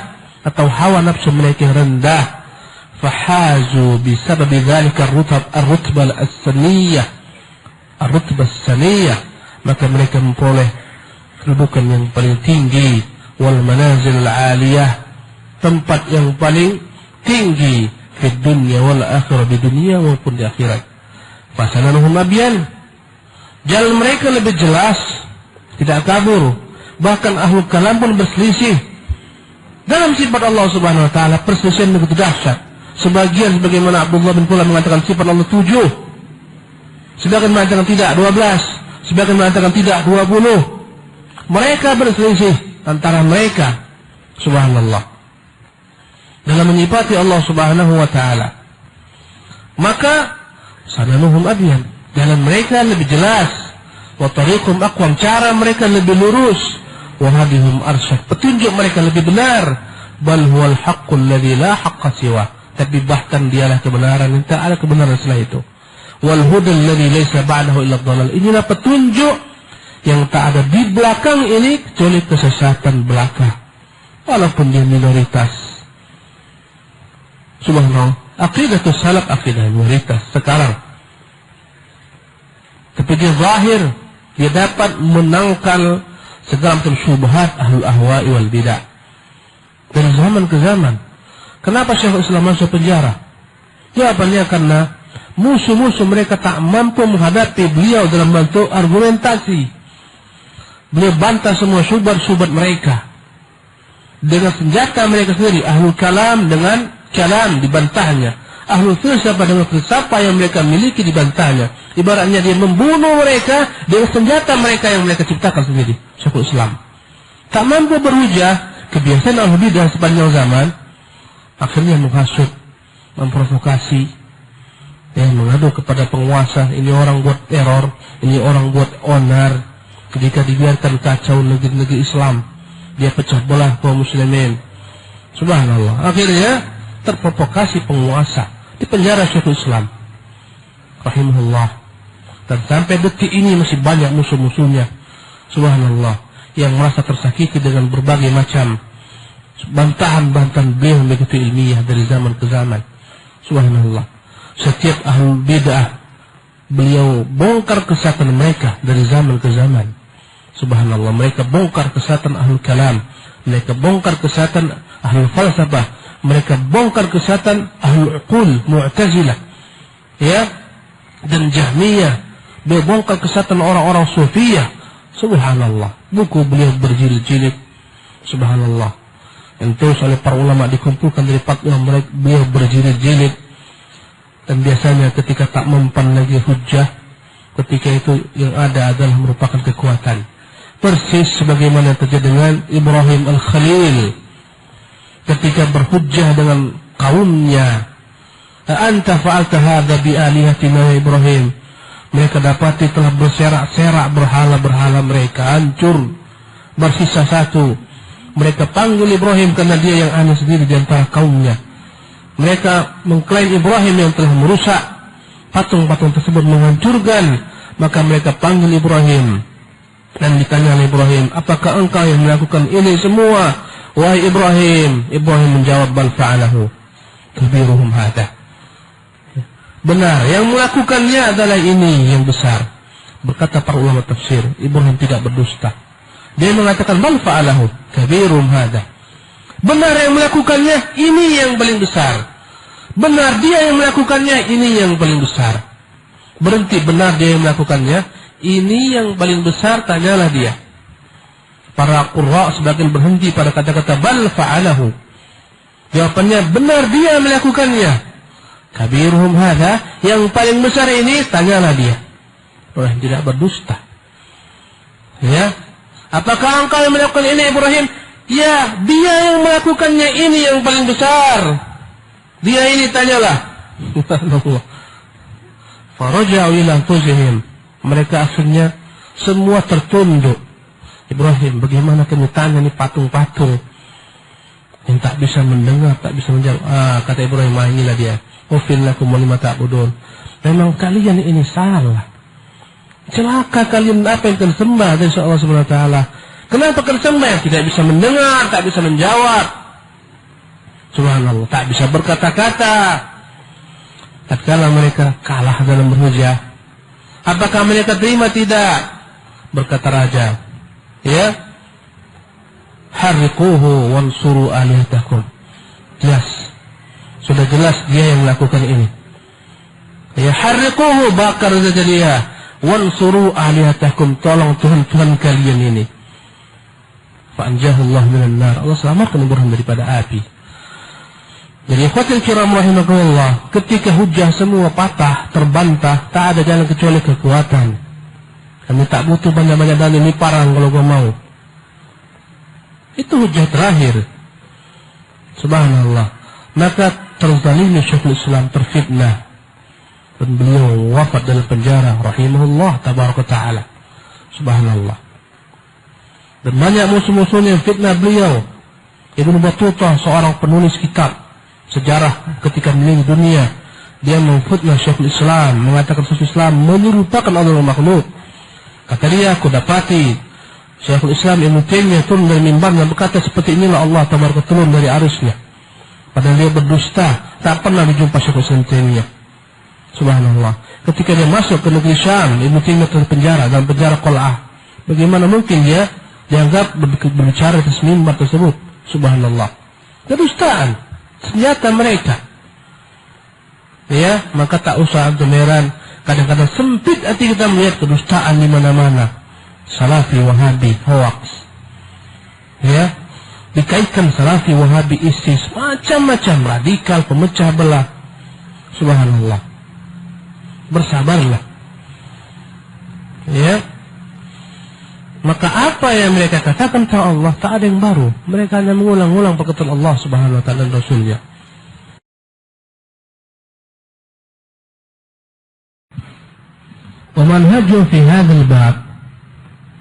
atau hawa nafsu mereka yang rendah. Fahazu bisababi dzalika ar-rutbah as-saniyah, ar-rutbah as-saniyah, maka mereka memperoleh kedudukan yang paling tinggi, wal manazil al-aliyah, tempat yang paling tinggi di dunia wal akhirah, di dunia maupun di akhirat. Fasananuhum abyan, jalan mereka lebih jelas, tidak kabur. Bahkan ahlu kalam pun berselisih dalam sifat Allah Subhanahu wa taala, perselisihan begitu dahsyat. Sebagian sebagaimana Abdullah bin Fulan mengatakan sifat Allah 7, sebagian mengatakan tidak 12, sebagian mengatakan tidak 20. Mereka berselisih antara mereka, subhanallah, dalam menyifati Allah Subhanahu wa taala. Maka sananuhum abyan, jalan mereka lebih jelas, wa tariqum aqwam, cara mereka lebih lurus, wa hadihum arsyad, petunjuk mereka lebih benar. Bal huwal haqqul ladzi la haqqa siwa, tapi bahkan dialah kebenaran yang tak ada kebenaran selain itu. Wal hudal ladzi laisa ba'dahu illa dhalal, inilah petunjuk yang tak ada di belakang ini kecuali kesesatan belaka, walaupun dia minoritas. Subhanallah, aqidatus salaf aqidah minoritas sekarang, tapi dia zahir, dia dapat menangkal segala macam syubhat ahlul ahwa'i wal bidah dari zaman ke zaman. Kenapa Syekhul Islam masuk penjara? Jawabannya karena musuh-musuh mereka tak mampu menghadapi beliau dalam bentuk argumentasi. Beliau bantah semua syubhat-syubhat mereka dengan senjata mereka sendiri. Ahlul kalam dengan kalam dibantahnya, ahlul filsafah dengan filsafah yang mereka miliki dibantahnya. Ibaratnya dia membunuh mereka dengan senjata mereka yang mereka ciptakan sendiri. Syekhul Islam tak mampu berhujah, kebiasaan ahlul bidah sepanjang zaman, akhirnya menghasut, memprovokasi, mengadu kepada penguasa. Ini orang buat teror, ini orang buat onar. Ketika dibiarkan kacau negeri-negeri Islam, dia pecah belah kaum muslimin. Subhanallah, akhirnya terprovokasi penguasa, di penjara Syekhul Islam rahimahullah. Dan sampai detik ini masih banyak musuh-musuhnya, subhanallah, yang merasa tersakiti dengan berbagai macam bantahan-bantahan beliau yang begitu ilmiah dari zaman ke zaman. Subhanallah, setiap ahlul bid'ah beliau bongkar kesesatan mereka dari zaman ke zaman. Subhanallah, mereka bongkar kesesatan ahlul kalam, mereka bongkar kesesatan ahlul falsafah, mereka bongkar kesesatan ahlul uqul, mu'tazilah, dan jahmiyah. Beliau bongkar kesesatan orang-orang sufiyah. Subhanallah, buku beliau berjilid-jilid. Subhanallah, yang terus oleh para ulama dikumpulkan dari fatwa mereka, beliau berjilid-jilid. Dan biasanya ketika tak mempan lagi hujjah, ketika itu yang ada adalah merupakan kekuatan. Persis sebagaimana terjadi dengan Ibrahim al-Khalil ketika berhujjah dengan kaumnya. Anta fa'alta hadza bi alihatina ya Ibrahim. Mereka dapati telah berserak-serak berhala-berhala mereka, hancur, bersisa satu. Mereka panggil Ibrahim karena dia yang aneh sendiri di antara kaumnya. Mereka mengklaim Ibrahim yang telah merusak patung-patung tersebut, menghancurkan. Maka mereka panggil Ibrahim dan ditanya oleh Ibrahim, apakah engkau yang melakukan ini semua, wahai Ibrahim? Ibrahim menjawab, bal fa'alahu kabiruhum hadha. Benar, yang melakukannya adalah ini yang besar. Berkata para ulama tafsir, Ibrahim tidak berdusta. Dia mengatakan bal fa'alahu kabiruhum hadha. Benar yang melakukannya, ini yang paling besar. Benar dia yang melakukannya, ini yang paling besar. Berhenti, benar dia yang melakukannya, ini yang paling besar, tanyalah dia. Para qurra sebagian berhenti pada kata-kata bal fa'alahu. Jawabannya, benar dia melakukannya. Kabiruhum hadha, yang paling besar ini, tanyalah dia. Orang tidak berdusta. Ya, apakah engkau yang melakukan ini, Ibrahim? Ya, dia yang melakukannya, ini yang paling besar. Dia ini, tanyalah. Faraja'u ila anfusihim. Mereka akhirnya semua tertunduk. Ibrahim, bagaimana kami tanya ini patung-patung yang tak bisa mendengar, tak bisa menjawab. Kata Ibrahim, inilah dia. Ufil lakum wa lima ta'budun. Memang kalian ini salah. Celaka kalian, apa yang kalian sembah dari Allah Subhanahu wa taala. Kenapa kalian sembah? Tidak bisa mendengar, tak bisa menjawab. Subhanallah, tak bisa berkata-kata. Tatkala mereka kalah dalam berhujah, apakah mereka terima? Tidak. Berkata raja, ya, harriquhu wansuru alihatakum. Jelas, sudah jelas dia yang melakukan ini. Ya, harriquhu, bakar saja dia. Wansuru alihatakum, tolong Tuhan-Tuhan kalian ini. Fa'anjahullah minan nar, Allah selamatkan Ibrahim daripada api. Jadi ikhwatul kiram rahimakumullah, ketika hujah semua patah, terbantah, tak ada jalan kecuali kekuatan. Kami tak butuh banyak-banyak dalil, ini parang kalau kau mau. Itu hujah terakhir. Subhanallah. Maka terzalimi Syekhul Islam, terfitnah. Dan beliau wafat dalam penjara, rahimahullah tabaraka ta'ala. Subhanallah. Dan banyak musuh-musuhnya yang fitnah beliau. Ibnu Battutah, seorang penulis kitab sejarah ketika meninggal dunia, dia memfitnah Syekhul Islam, mengatakan Syekhul Islam menyerupakan Allah makhluk. Kata dia, aku dapati Syekhul Islam Ibnu Taimiyah turun dari mimbarnya berkata seperti inilah Allah tabaraka turun dari arusnya. Padahal dia berdusta, tak pernah dijumpa Syekhul Islam Taimiyah. Subhanallah. Ketika dia masuk ke negeri Syam, Ibnu Taimiyah terpenjara dalam penjara Qal'ah. Bagaimana mungkin dia dianggap berbicara di mimbar tersebut? Subhanallah. Kedustaan senjata mereka. Ya, maka tak usah antum heran kadang-kadang sempit hati kita melihat kedustaan di mana-mana. Salafi, Wahabi, hoax. Ya, dikaitkan Salafi, Wahabi, ISIS, macam-macam radikal, pemecah belah. Subhanallah. Bersabarlah. Ya. Maka apa yang mereka katakan tentang Allah tak ada yang baru. Mereka hanya mengulang-ulang perkataan Allah Subhanahu wa taala dan Rasulnya. Wa manhajun fi hadzal bab,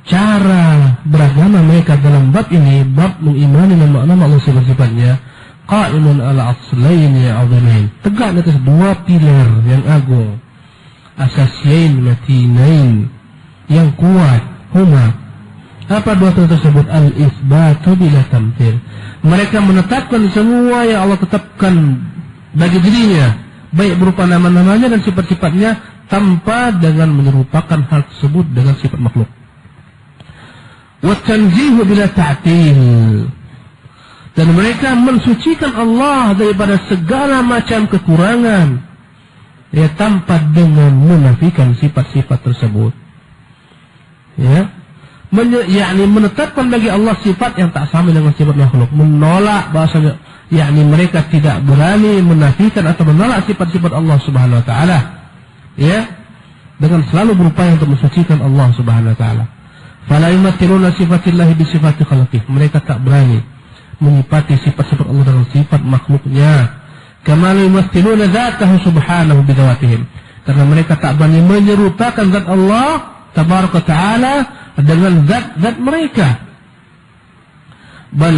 cara beragama mereka dalam bab ini, bab mengimani nama-nama Allah sifatnya, qa'imun ala aslaini 'azimain, tegak di atas dua pilar yang agung, asasiyain matinain, yang kuat, huma. Apa dua tersebut? Al-isbatu bila tamthil. Mereka menetapkan semua yang Allah tetapkan bagi dirinya, baik berupa nama-namanya dan sifat-sifatnya, tanpa dengan menyerupakan hal tersebut dengan sifat makhluk. Wa tanzihu bila ta'til. Dan mereka mensucikan Allah daripada segala macam kekurangan, ya, tanpa dengan menafikan sifat-sifat tersebut. Ya, yakni menetapkan bagi Allah sifat yang tak sama dengan sifat makhluk, menolak bahasanya, yakni mereka tidak berani menafikan atau menolak sifat-sifat Allah Subhanahu wa taala, ya, dengan selalu berupaya untuk mensucikan Allah Subhanahu wa taala. Fala yumathiluna sifatillahi bi sifati khalqihi, mereka tak berani menyifati sifat-sifat Allah dengan sifat makhluknya. Kama yumathiluna dzatahu subhanahu bi dzawatihim, karena mereka tak berani menyerupakan zat Allah tabaraka taala dengan zat-zat mereka. Bal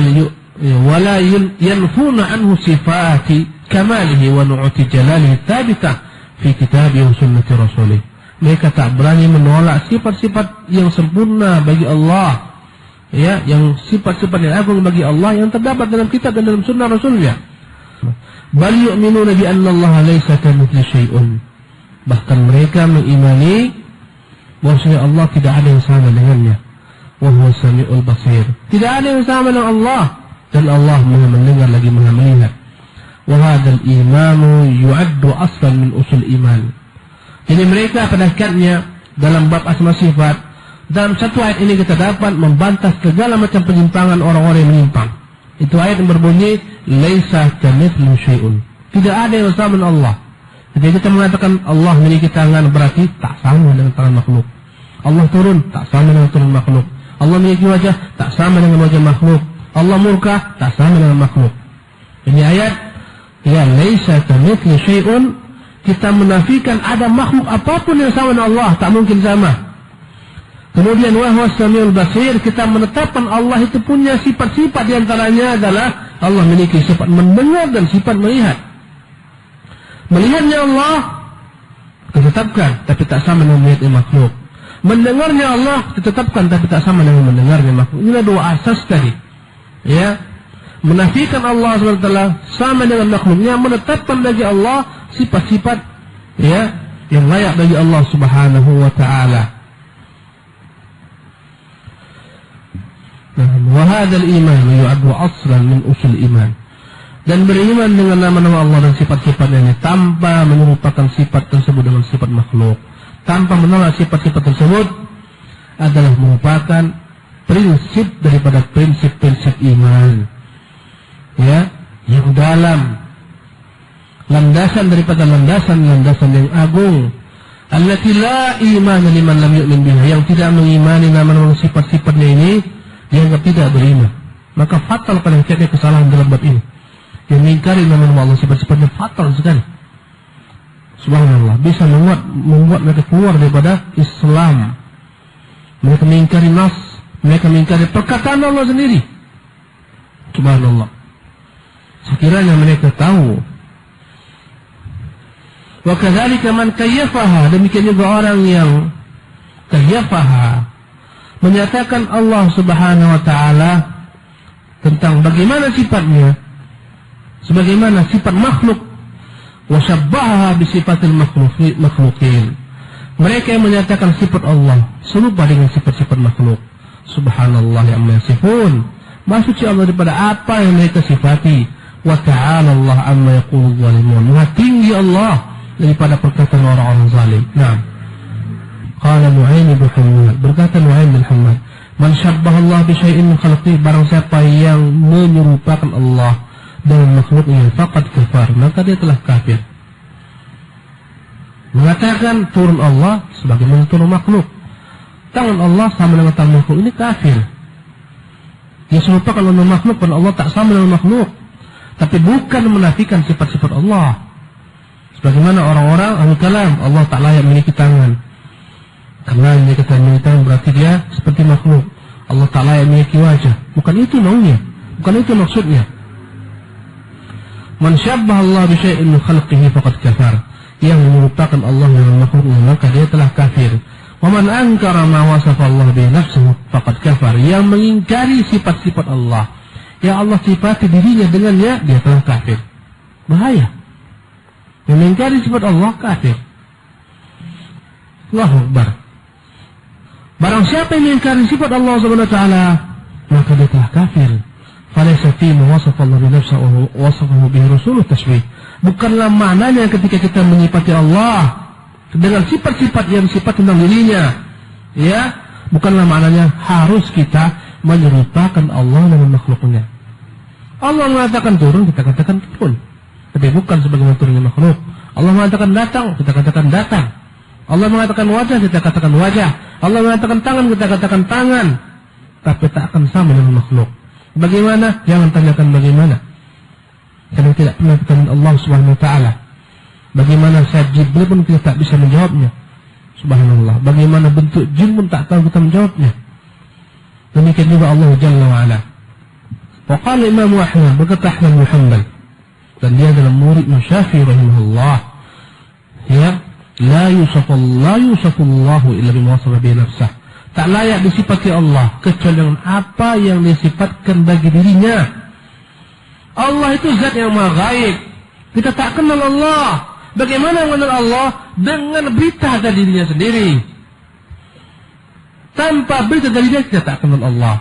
wala yanfuna anhu sifati kamalihi wa nu'ti jalalihi thabitah fi kitabihi wa sunnati rasulih. Mereka tak berani menolak sifat-sifat yang sempurna bagi Allah, ya, yang sifat-sifat yang agung bagi Allah yang terdapat dalam kitab dan dalam sunnah rasulnya. Bal yu'minuna bi anna Allah laysa kamitslihi syai'un. Bahkan mereka mengimani bahwasanya Allah tidak ada yang sama dengannya. Wa huwa samiul basir. Tidak ada yang sama dengan Allah, Dan Allah Maha mendengar lagi Maha melihat. Wa hadzal imanu yu'addu aslan min usul iman. Jadi mereka pada hakikatnya dalam bab asma sifat, dalam satu ayat ini kita dapat membantah segala macam penyimpangan orang-orang yang menyimpang. Itu ayat yang berbunyi laisa kamitslihi syai'un. Tidak ada yang sama dengan Allah. Jadi kita mengatakan Allah memiliki tangan, berarti tak sama dengan tangan makhluk. Allah turun, tak sama dengan turun makhluk. Allah memiliki wajah, tak sama dengan wajah makhluk. Allah murka, tak sama dengan makhluk. Ini ayat ya laisa kamitslihi syai'un, kita menafikan ada makhluk apapun yang sama dengan Allah, tak mungkin sama. Kemudian wa huwas samiul basir, kita menetapkan Allah itu punya sifat-sifat, di antaranya adalah Allah memiliki sifat mendengar dan sifat melihat. Melihatnya Allah ditetapkan, tapi tak sama dengan melihatnya makhluk. Mendengarnya Allah ditetapkan, tapi tak sama dengan mendengarnya makhluk. Inilah dua asas tadi. Ya, menafikan Allah SWT sama dengan makhluknya, menetapkan bagi Allah sifat-sifat ya yang layak bagi Allah Subhanahu wa taala. Wa hadzal iman yu'addu aslan min usul iman. Dan beriman dengan nama-nama Allah dan sifat-sifatnya ini tanpa menyerupakan sifat tersebut dengan sifat makhluk, tanpa menolak sifat-sifat tersebut, adalah merupakan prinsip daripada prinsip-prinsip iman. Ya, yang dalam, landasan daripada landasan-landasan yang agung. Allati la iman liman lam yu'min biha, yang tidak mengimani nama-nama sifat-sifatnya ini dianggap tidak beriman. Maka fatal pada hakikatnya kesalahan dalam bab ini. Yang mengingkari nama-nama Allah sifat-sifatnya fatal sekali. Subhanallah, bisa membuat mereka keluar daripada Islam. Mereka mengingkari nas, mereka mengingkari perkataan Allah sendiri. Subhanallah. Sekiranya mereka tahu. Wa kadzalika man kayyafaha, demikian juga orang yang kayyafaha, menyatakan Allah Subhanahu wa taala tentang bagaimana sifatnya sebagaimana sifat makhluk, wa syabbaha bi sifatil makhluqin. Mereka yang menyatakan sifat Allah serupa dengan sifat-sifat makhluk. Subhanallah amma yasifun. Maha suci Allah daripada apa yang mereka sifati. Wa ta'ala Allah amma yaqulu zalimun. Maha tinggi Allah daripada perkataan orang-orang zalim. Naam. Qala Nu'aym bin Hammad, berkata Nu'aym bin Hammad, man syabbaha Allah bi syai'in min khalqihi, barang siapa yang menyerupakan Allah dengan makhluknya, faqad kafar, maka dia telah kafir. Mengatakan turun Allah sebagaimana turun makhluk, tangan Allah sama dengan tangan makhluk, ini kafir. Dia serupakan dengan makhluk, dan Allah tak sama dengan makhluk. Tapi bukan menafikan sifat-sifat Allah. Sebagaimana orang-orang ahli kalam, Allah tak layak memiliki tangan. Karena dia kata memiliki tangan berarti dia seperti makhluk. Allah tak layak memiliki wajah. Bukan itu maunya, bukan itu maksudnya. Man syabbaha Allah bi syai'in min khalqihi faqad kafar. Yang merupakan Allah dengan makhluknya, maka dia telah kafir. Wa man ankara ma wasafa Allah bi nafsihi faqad kafar. Yang mengingkari sifat-sifat Allah, yang Allah sifati dirinya dengannya, dia telah kafir. Bahaya. Yang mengingkari sifat Allah kafir. Allahu Akbar. Barang siapa yang mengingkari sifat Allah Subhanahu wa taala, maka dia telah kafir. Falaysa fi ma wasafa Allah bi nafsihi wa wasafahu bi rasuluh tashbih. Bukanlah maknanya ketika kita menyifati Allah dengan sifat-sifat yang sifat tentang dirinya, ya, bukanlah maknanya harus kita menyerupakan Allah dengan makhluknya. Allah mengatakan turun, kita katakan turun, tapi bukan sebagaimana turunnya makhluk. Allah mengatakan datang, kita katakan datang. Allah mengatakan wajah, kita katakan wajah. Allah mengatakan tangan, kita katakan tangan. Tapi tak akan sama dengan makhluk. Bagaimana? Jangan tanyakan bagaimana. Karena tidak pernah bertanya Allah Subhanahu wa taala. Bagaimana Sayyid Jibril pun kita tak bisa menjawabnya. Subhanallah. Bagaimana bentuk jin pun tak tahu kita menjawabnya. Demikian juga Allah Jalla wa ala. Wa qala Imam Ahmad, berkata Ahmad bin Hanbal, dan dia adalah murid Syafi'i rahimahullah. Ya, la yusafu Allah illa bima wasafa bi nafsihi. Tak layak disifati Allah kecuali dengan apa yang disifatkan bagi dirinya. Allah itu zat yang maha gaib. Kita tak kenal Allah. Bagaimana mengenal Allah? Dengan berita dari dirinya sendiri. Tanpa berita dari dia, kita tak kenal Allah.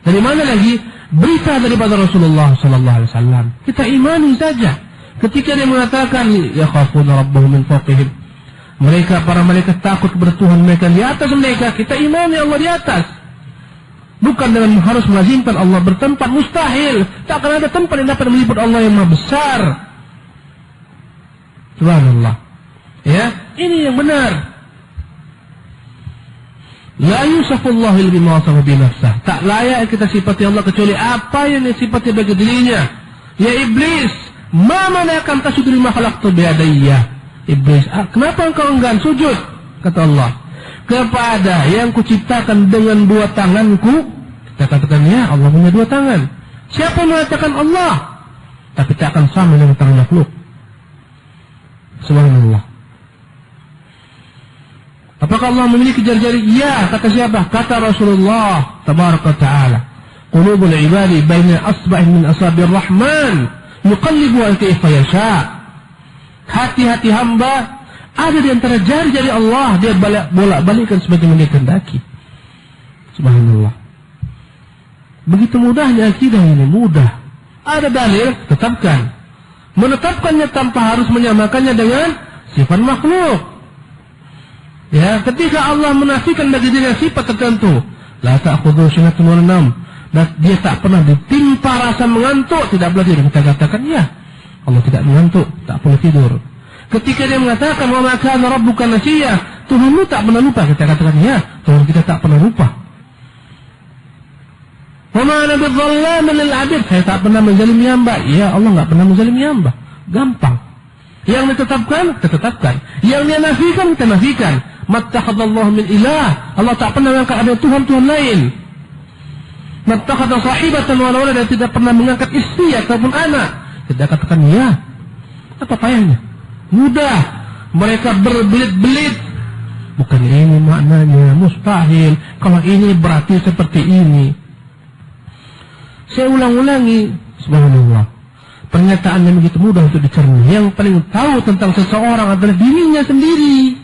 Dari mana lagi? berita daripada Rasulullah sallallahu alaihi wasallam. Kita imani saja. Ketika dia mengatakan yakhafuna rabbahum min fawqihim, mereka para malaikat takut kepada Tuhan mereka di atas mereka, kita imani Allah di atas. Bukan dengan harus melazimkan Allah bertempat, mustahil. Tak akan ada tempat yang dapat meliput Allah yang Maha besar. Subhanallah. Ya, ini yang benar. La yusafullahu bima wasafa bi nafsah. Tak layak kita sifati Allah kecuali apa yang disifati bagi dirinya. Ya iblis, ma mana'aka tasjudu lima khalaqtu bi yadayya. Iblis, kenapa engkau enggan sujud? Kata Allah, kepada yang kuciptakan dengan dua tanganku. Kita katakan, ya Allah punya dua tangan. Siapa yang mengatakan Allah? Tapi tak akan sama dengan tangan makhluk. Subhanallah. Apakah Allah memiliki jari-jari? Ya, kata siapa? Kata Rasulullah tabaraka ta'ala. Qulubul ibadi baina asba'in min asabir rahman yuqallibuha kayfa yasha. Hati-hati hamba ada di antara jari-jari Allah, dia bolak-balikkan sebagaimana dia kehendaki. Subhanallah. Begitu mudahnya akidah ini, mudah. Ada dalil, tetapkan. Menetapkannya tanpa harus menyamakannya dengan sifat makhluk. Ya, ketika Allah menafikan bagi dirinya sifat tertentu, la ta'khudhu sinatun wa nawm, dan dia tak pernah ditimpa rasa mengantuk, tidak boleh tidur. Kita katakan, ya, Allah tidak mengantuk, tak boleh tidur. Ketika dia mengatakan wa ma kana rabbuka nasiya, Tuhanmu tak pernah lupa, kita katakan, ya, Tuhan kita tak pernah lupa. Wa ma ana bidzallamin lil 'abid, saya tak pernah menzalimi hamba. Ya, Allah enggak pernah menzalimi hamba. Gampang. Yang ditetapkan, kita tetapkan. Yang dia nafikan, kita nafikan. Mattakhadallahu min ilah. Allah tak pernah mengangkat ada Tuhan-Tuhan lain. Mattakhadha sahibatan wa la walada, tidak pernah mengangkat istri ataupun anak. Kita katakan ya. Apa payahnya? Mudah. Mereka berbelit-belit. Bukan ini maknanya, mustahil. Kalau ini berarti seperti ini. Saya ulang-ulangi, subhanallah. Pernyataan yang begitu mudah untuk dicerna. Yang paling tahu tentang seseorang adalah dirinya sendiri.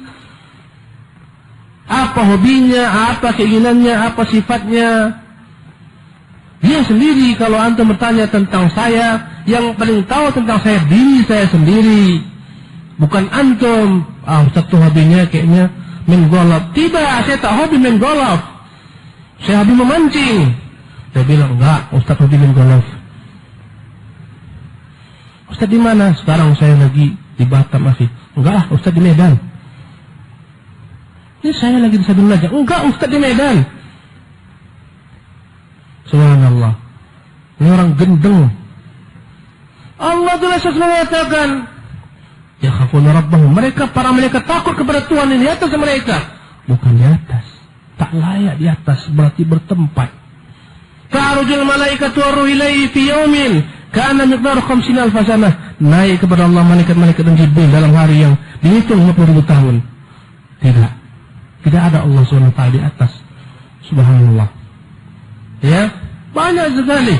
Apa hobinya, apa keinginannya, apa sifatnya. Dia sendiri. Kalau antum bertanya tentang saya, yang paling tahu tentang saya diri saya sendiri. Bukan antum. Ustaz tuh hobinya kayaknya main golf. Tidak, saya tak hobi main golf. Saya hobi memancing. Saya bilang, enggak, Ustaz hobi main golf. Ustaz di mana? Sekarang saya lagi di Batam masih. Enggak, Ustaz di Medan. Ini saya lagi di Sabun Najah. Enggak, Ustaz di Medan. Subhanallah. Ini orang gendeng. Allah jelas mengatakan, ya khafuna rabbahum. Mereka, para malaikat takut kepada Tuhan yang di atas mereka. Bukan di atas. Tak layak di atas, berarti bertempat. Ta'arujul malaikatu warruh ilaihi fi yaumin kana miqdaru 50,000 sanah. Naik kepada Allah malaikat-malaikat dan Jibril dalam hari yang dihitung 50,000 tahun. Tidak. Tidak ada Allah SWT di atas. Subhanallah. Ya, banyak sekali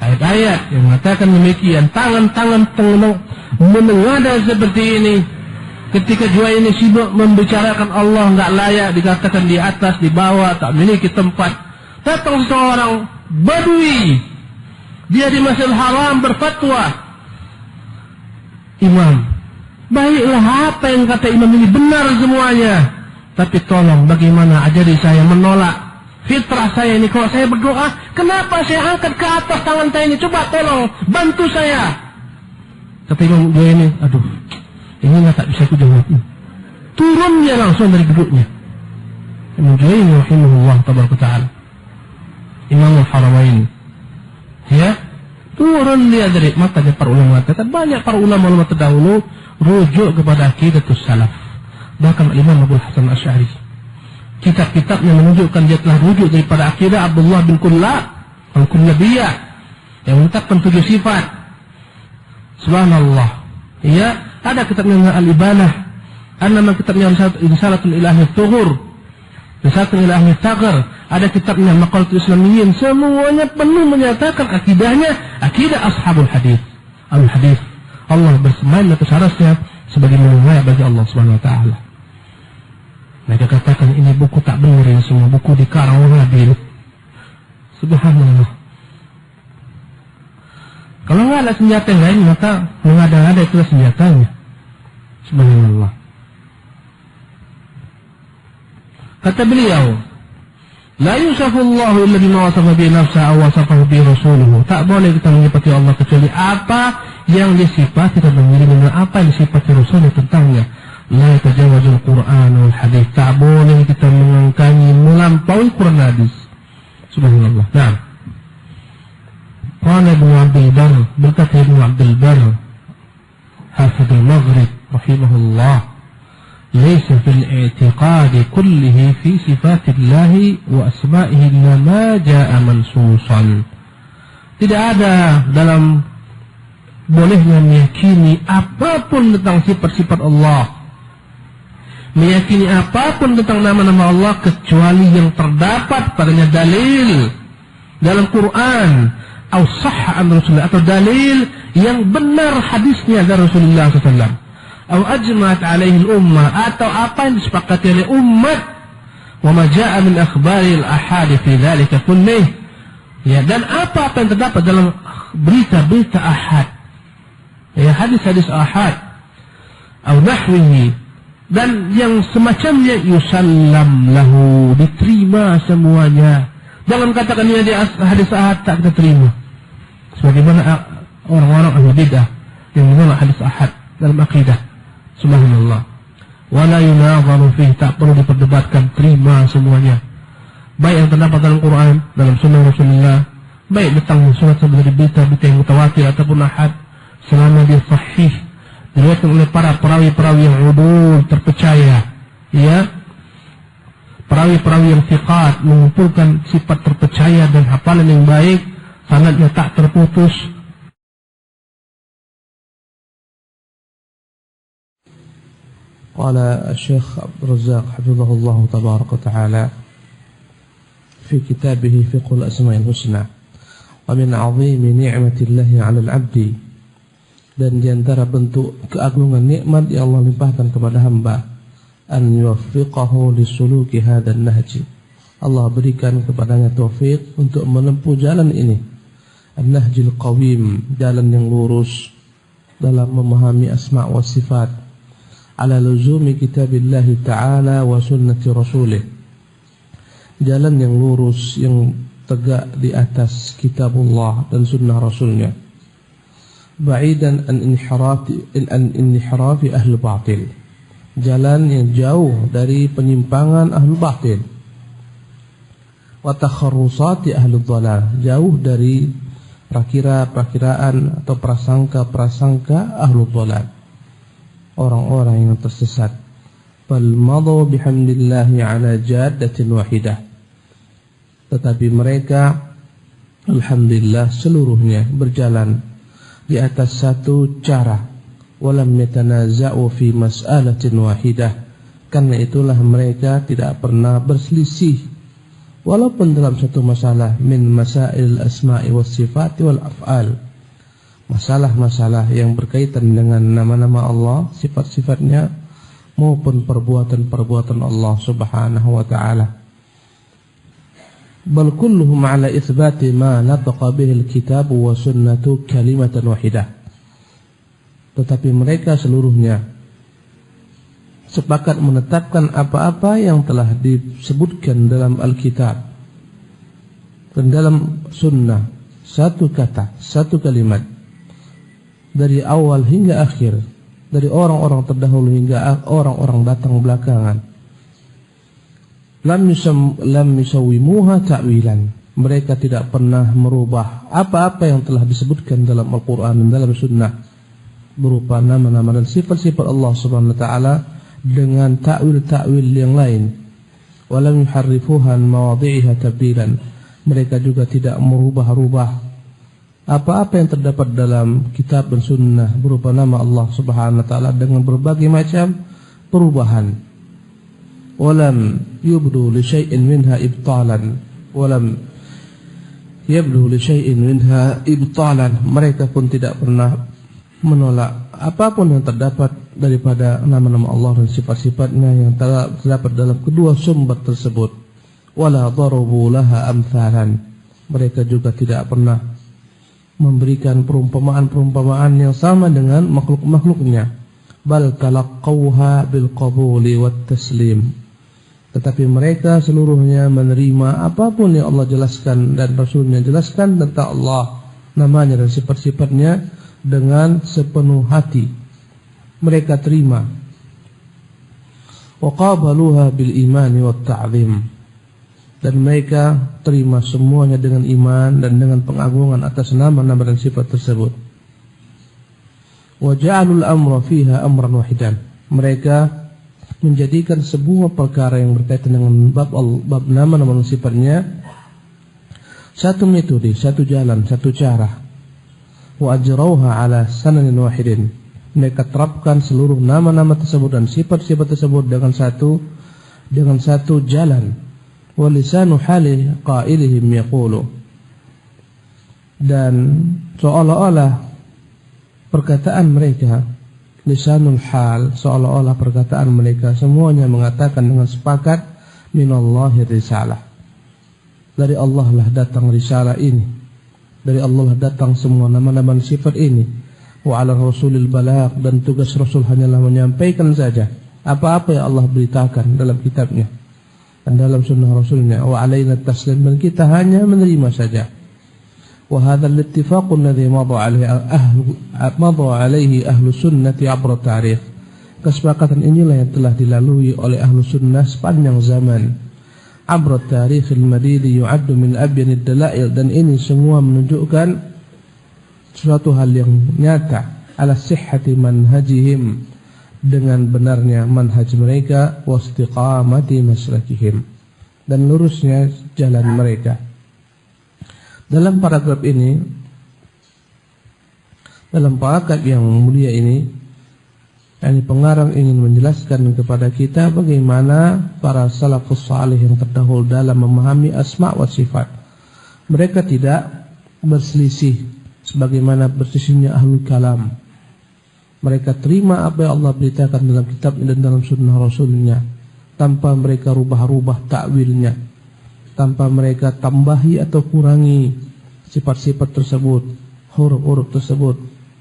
ayat-ayat yang mengatakan demikian. Tangan-tangan menengada seperti ini. Ketika jiwa ini sibuk membicarakan Allah enggak layak, dikatakan di atas, di bawah, tak memiliki tempat. Datang seorang Badui, dia di Masjidil Haram berfatwa, imam, baiklah apa yang kata imam ini benar semuanya, tapi tolong bagaimana ajari saya menolak fitrah saya ini. Kalau saya berdoa, kenapa saya angkat ke atas tangan saya ini? Coba tolong bantu saya. Kata imam dia ini, aduh, ini tak bisa aku jawab. Turunnya langsung dari duduknya. Imam Juwayni rahimahullah tabaraka ta'ala, Imamul Haramain, ya, turun dia dari, makanya para ulama mengatakan, banyak para ulama terdahulu rujuk kepada aqidatus salaf. Bahkan Imam Abu Hasan Asy'ari, kitab-kitabnya menunjukkan dia telah rujuk daripada akidah Abdullah bin Kullab Al-Kullabiyah yang menetapkan 7 sifat. Subhanallah. Ya, ada kitabnya Al-Ibanah, ada nama kitabnya Risalatul ila Ahli Thughur, Risalatul ila Ahli Thaghar, ada kitabnya Maqalatul Islamiyyin. Semuanya penuh menyatakan akidahnya akidah ashabul hadis. Al-hadis, Allah bersemayam atas arasnya sebagai menuai bagi Allah Subhanahu wa taala. Mereka katakan ini buku tak benar, ini semua buku dikarang Wahabi. Subhanallah. Kalau nggak ada senjata yang lain, maka mengada-ngada itu senjatanya. Subhanallah. Kata beliau, la yusafu Allahu illa bima wasafa bi nafsihi aw wasafahu bi rasuluhu. Tak boleh kita menyifati Allah kecuali apa yang disifati dan dengan apa yang disifati Rasulnya tentangnya. La tajawazul Quran wal hadis. Tak boleh kita mengangkangi melampaui Quran hadis. Subhanallah. Nah, qala Ibnu Abdul Barr, berkata Ibnu Abdul Barr, Hafidh al-Maghrib rahimahullah, laysa fil i'tiqadi kullihi fi sifatillah wa asma'ihi illa ma jaa'a mansusan. Tidak ada dalam bolehnya meyakini apapun tentang sifat-sifat Allah, meyakini apapun tentang nama-nama Allah kecuali yang terdapat padanya dalil dalam Quran atau sahha an Rasulullah, atau dalil yang benar hadisnya dari Rasulullah SAW, atau ajma'at alaihi al-ummah, atau apa yang disepakati oleh umat, wa ma jaa'a min akhbaril ahadits fi dzalika kullih, ya, dan apa yang terdapat dalam berita-berita ahad, ya, hadis-hadis ahad atau nahwihi, dan yang semacamnya, yusallam lahu, diterima semuanya. Jangan katakan ini hadis ahad tak kita terima, sebagaimana orang-orang ahli bidah yang menolak hadis ahad dalam akidah. Subhanallah. Wala yunadharu fihi, tak perlu diperdebatkan, terima semuanya, baik yang terdapat dalam Quran, dalam sunnah Rasulullah, baik tentang surat sebagai berita-berita yang mutawatir ataupun ahad, selama dia sahih, diriwayatkan oleh para perawi-perawi yang udul, terpercaya, ya, perawi-perawi yang thiqat, mengumpulkan sifat terpercaya dan hafalan yang baik, sanadnya tak terputus. Qala Syekh Abdul Razzaq hafizahullah tabaraka wa ta'ala fi kitabih Fiqhul Asma'il Husna, wa min 'azimi ni'matillahi 'alal 'abdi, dan di antara bentuk keagungan nikmat yang Allah limpahkan kepada hamba, an yuwaffiqahu lisuluki hadzal nahj, Allah berikan kepadanya taufik untuk menempuh jalan ini, an-nahjil qawim, jalan yang lurus dalam memahami asma' wa sifat, ala luzumi kitabillahi ta'ala wa sunnati rasulih, jalan yang lurus yang tegak di atas kitabullah dan sunnah rasulnya, ba'idan an inhirafi ahli batil, jalan yang jauh dari penyimpangan ahli batil, wa takharrusati ahli dhalal, jauh dari prakira-prakiraan atau prasangka-prasangka ahli dhalal, orang-orang yang tersesat. Bal madu bihamdillahi ala jaddatin wahidah, tetapi mereka alhamdulillah seluruhnya berjalan di atas satu cara, walam yatanaza'u fi mas'alatin wahidah, karena itulah mereka tidak pernah berselisih walaupun dalam satu masalah min masail asma'i was sifati wal af'al, masalah-masalah yang berkaitan dengan nama-nama Allah, sifat-sifatnya, maupun perbuatan-perbuatan Allah subhanahu wa ta'ala. Bal kulluhum ala itsbati ma nataqa bihi al-kitab wa sunnatu kalimatan wahidah, tetapi mereka seluruhnya sepakat menetapkan apa-apa yang telah disebutkan dalam Alkitab dan dalam sunnah, satu kata, satu kalimat, dari awal hingga akhir, dari orang-orang terdahulu hingga orang-orang datang belakangan. Lam yusawwimuha ta'wilan, mereka tidak pernah merubah apa-apa yang telah disebutkan dalam Al-Quran dan dalam sunnah berupa nama-nama dan sifat-sifat Allah subhanahu wa ta'ala dengan ta'wil-ta'wil yang lain. Walam yuharrifuha mawadhi'iha tabdilan, mereka juga tidak merubah-rubah apa-apa yang terdapat dalam kitab dan sunnah berupa nama Allah subhanahu wa ta'ala dengan berbagai macam perubahan. Walam yubdu li syai'in minha ibtalan, walam yabdu li syai'in minha ibtalan, mereka pun tidak pernah menolak apapun yang terdapat daripada nama-nama Allah dan sifat-sifatnya yang terdapat dalam kedua sumber tersebut. Wala darabu laha amthalan, mereka juga tidak pernah memberikan perumpamaan-perumpamaan yang sama dengan makhluk-makhluknya. Bal talaqqawha bil qabuli wat taslim. Tetapi mereka seluruhnya menerima apapun yang Allah jelaskan dan Rasulnya jelaskan tentang Allah, namanya dan sifat-sifatnya dengan sepenuh hati. Mereka terima. Wa qabaluha bil imani wat ta'zim. Dan mereka terima semuanya dengan iman dan dengan pengagungan atas nama-nama dan sifat tersebut. Wa ja'alul amra fiha amran wahidan. Mereka menjadikan sebuah perkara yang berkaitan dengan bab nama-nama dan sifatnya satu metode, satu jalan, satu cara. Wa ajrauha ala sananin wahidin. Mereka terapkan seluruh nama-nama tersebut dan sifat-sifat tersebut dengan satu jalan. Wa lisanu hali qailihim yaqulu. Dan seolah-olah perkataan mereka, lisanul hal, seolah-olah perkataan mereka semuanya mengatakan dengan sepakat minallahi risalah. Dari Allah lah datang risalah ini. Dari Allah lah datang semua nama-nama sifat ini. Wa ala rasulil balagh, dan tugas Rasul hanyalah menyampaikan saja apa-apa yang Allah beritakan dalam kitabnya dan dalam sunnah Rasulnya. Wa alaina taslim, dan kita hanya menerima saja. Wa hadha al-ittifaq alladhi madha alaihi ahlu sunnati abra tarikh. Kesepakatan inilah yang telah dilalui oleh ahlu sunnah sepanjang zaman. Abra tarikh al-madid yu'addu min abyan ad-dalail, dan ini semua menunjukkan suatu hal yang nyata ala sihhati manhajihim, dengan benarnya manhaj mereka, wa istiqamati maslakihim, dan lurusnya jalan mereka. Dalam paragraf ini, dalam paragraf yang mulia ini, pengarang ingin menjelaskan kepada kita bagaimana para salafus salih yang terdahulu dalam memahami asma wa sifat. Mereka tidak berselisih sebagaimana berselisihnya ahlul kalam. Mereka terima apa yang Allah beritakan dalam kitabnya dan dalam sunnah Rasulnya, tanpa mereka rubah-rubah takwilnya, tanpa mereka tambahi atau kurangi sifat-sifat tersebut, huruf-huruf tersebut,